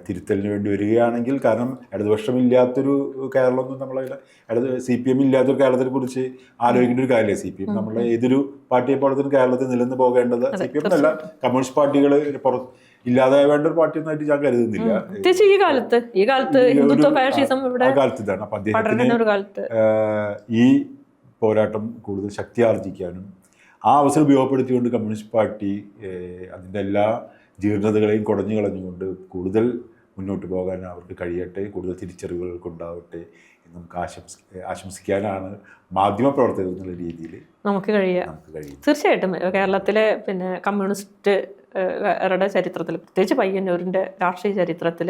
Speaker 1: തിരുത്തലിന് വേണ്ടി വരികയാണെങ്കിൽ, കാരണം ഇടതുപക്ഷമില്ലാത്തൊരു കേരളമൊന്നും നമ്മളെ CPM ഇല്ലാത്തൊരു കേരളത്തിനെ കുറിച്ച് ആലോചിക്കേണ്ട ഒരു കാര്യമില്ല. CPM നമ്മളെ ഏതൊരു പാർട്ടിയെ പോലെ തന്നെ കേരളത്തിൽ നിലനിന്ന് പോകേണ്ടത് CPM എന്നല്ല, കമ്മ്യൂണിസ്റ്റ് പാർട്ടികൾ ഇല്ലാതായ വേണ്ട ഒരു പാർട്ടി ഒന്നായിട്ട് ഞാൻ കരുതുന്നില്ല.
Speaker 2: പ്രത്യേകിച്ച് ഈ കാലത്ത് ഹിന്ദുത്വ ഫാഷിസം ഇവിടെ
Speaker 1: കാലത്ത് ഇതാണ്. അപ്പം അദ്ദേഹത്തിന് ഈ പോരാട്ടം കൂടുതൽ ശക്തി ആർജിക്കാനും ആ അവസരം ഉപയോഗപ്പെടുത്തിക്കൊണ്ട് കമ്മ്യൂണിസ്റ്റ് പാർട്ടി അതിൻ്റെ എല്ലാ ജീർണതകളെയും കുടഞ്ഞു കളഞ്ഞുകൊണ്ട് കൂടുതൽ മുന്നോട്ട് പോകാൻ അവർക്ക് കഴിയട്ടെ, കൂടുതൽ തിരിച്ചറിവുകൾക്ക് ഉണ്ടാവട്ടെ എന്ന് നമുക്ക് ആശംസിക്കാനാണ് മാധ്യമപ്രവർത്തകർ എന്നുള്ള രീതിയിൽ നമുക്ക് കഴിയും.
Speaker 2: തീർച്ചയായിട്ടും കേരളത്തിലെ പിന്നെ കമ്മ്യൂണിസ്റ്റുകളുടെ ചരിത്രത്തിൽ, പ്രത്യേകിച്ച് പയ്യന്നൂരിൻ്റെ രാഷ്ട്രീയ ചരിത്രത്തിൽ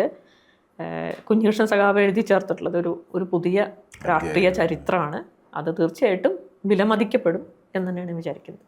Speaker 2: കുഞ്ഞികൃഷ്ണൻ സഖാവ് എഴുതി ചേർത്തിട്ടുള്ളത് ഒരു പുതിയ രാഷ്ട്രീയ ചരിത്രമാണ്. അത് തീർച്ചയായിട്ടും വിലമതിക്കപ്പെടും എന്ന് തന്നെയാണ് വിചാരിക്കുന്നത്.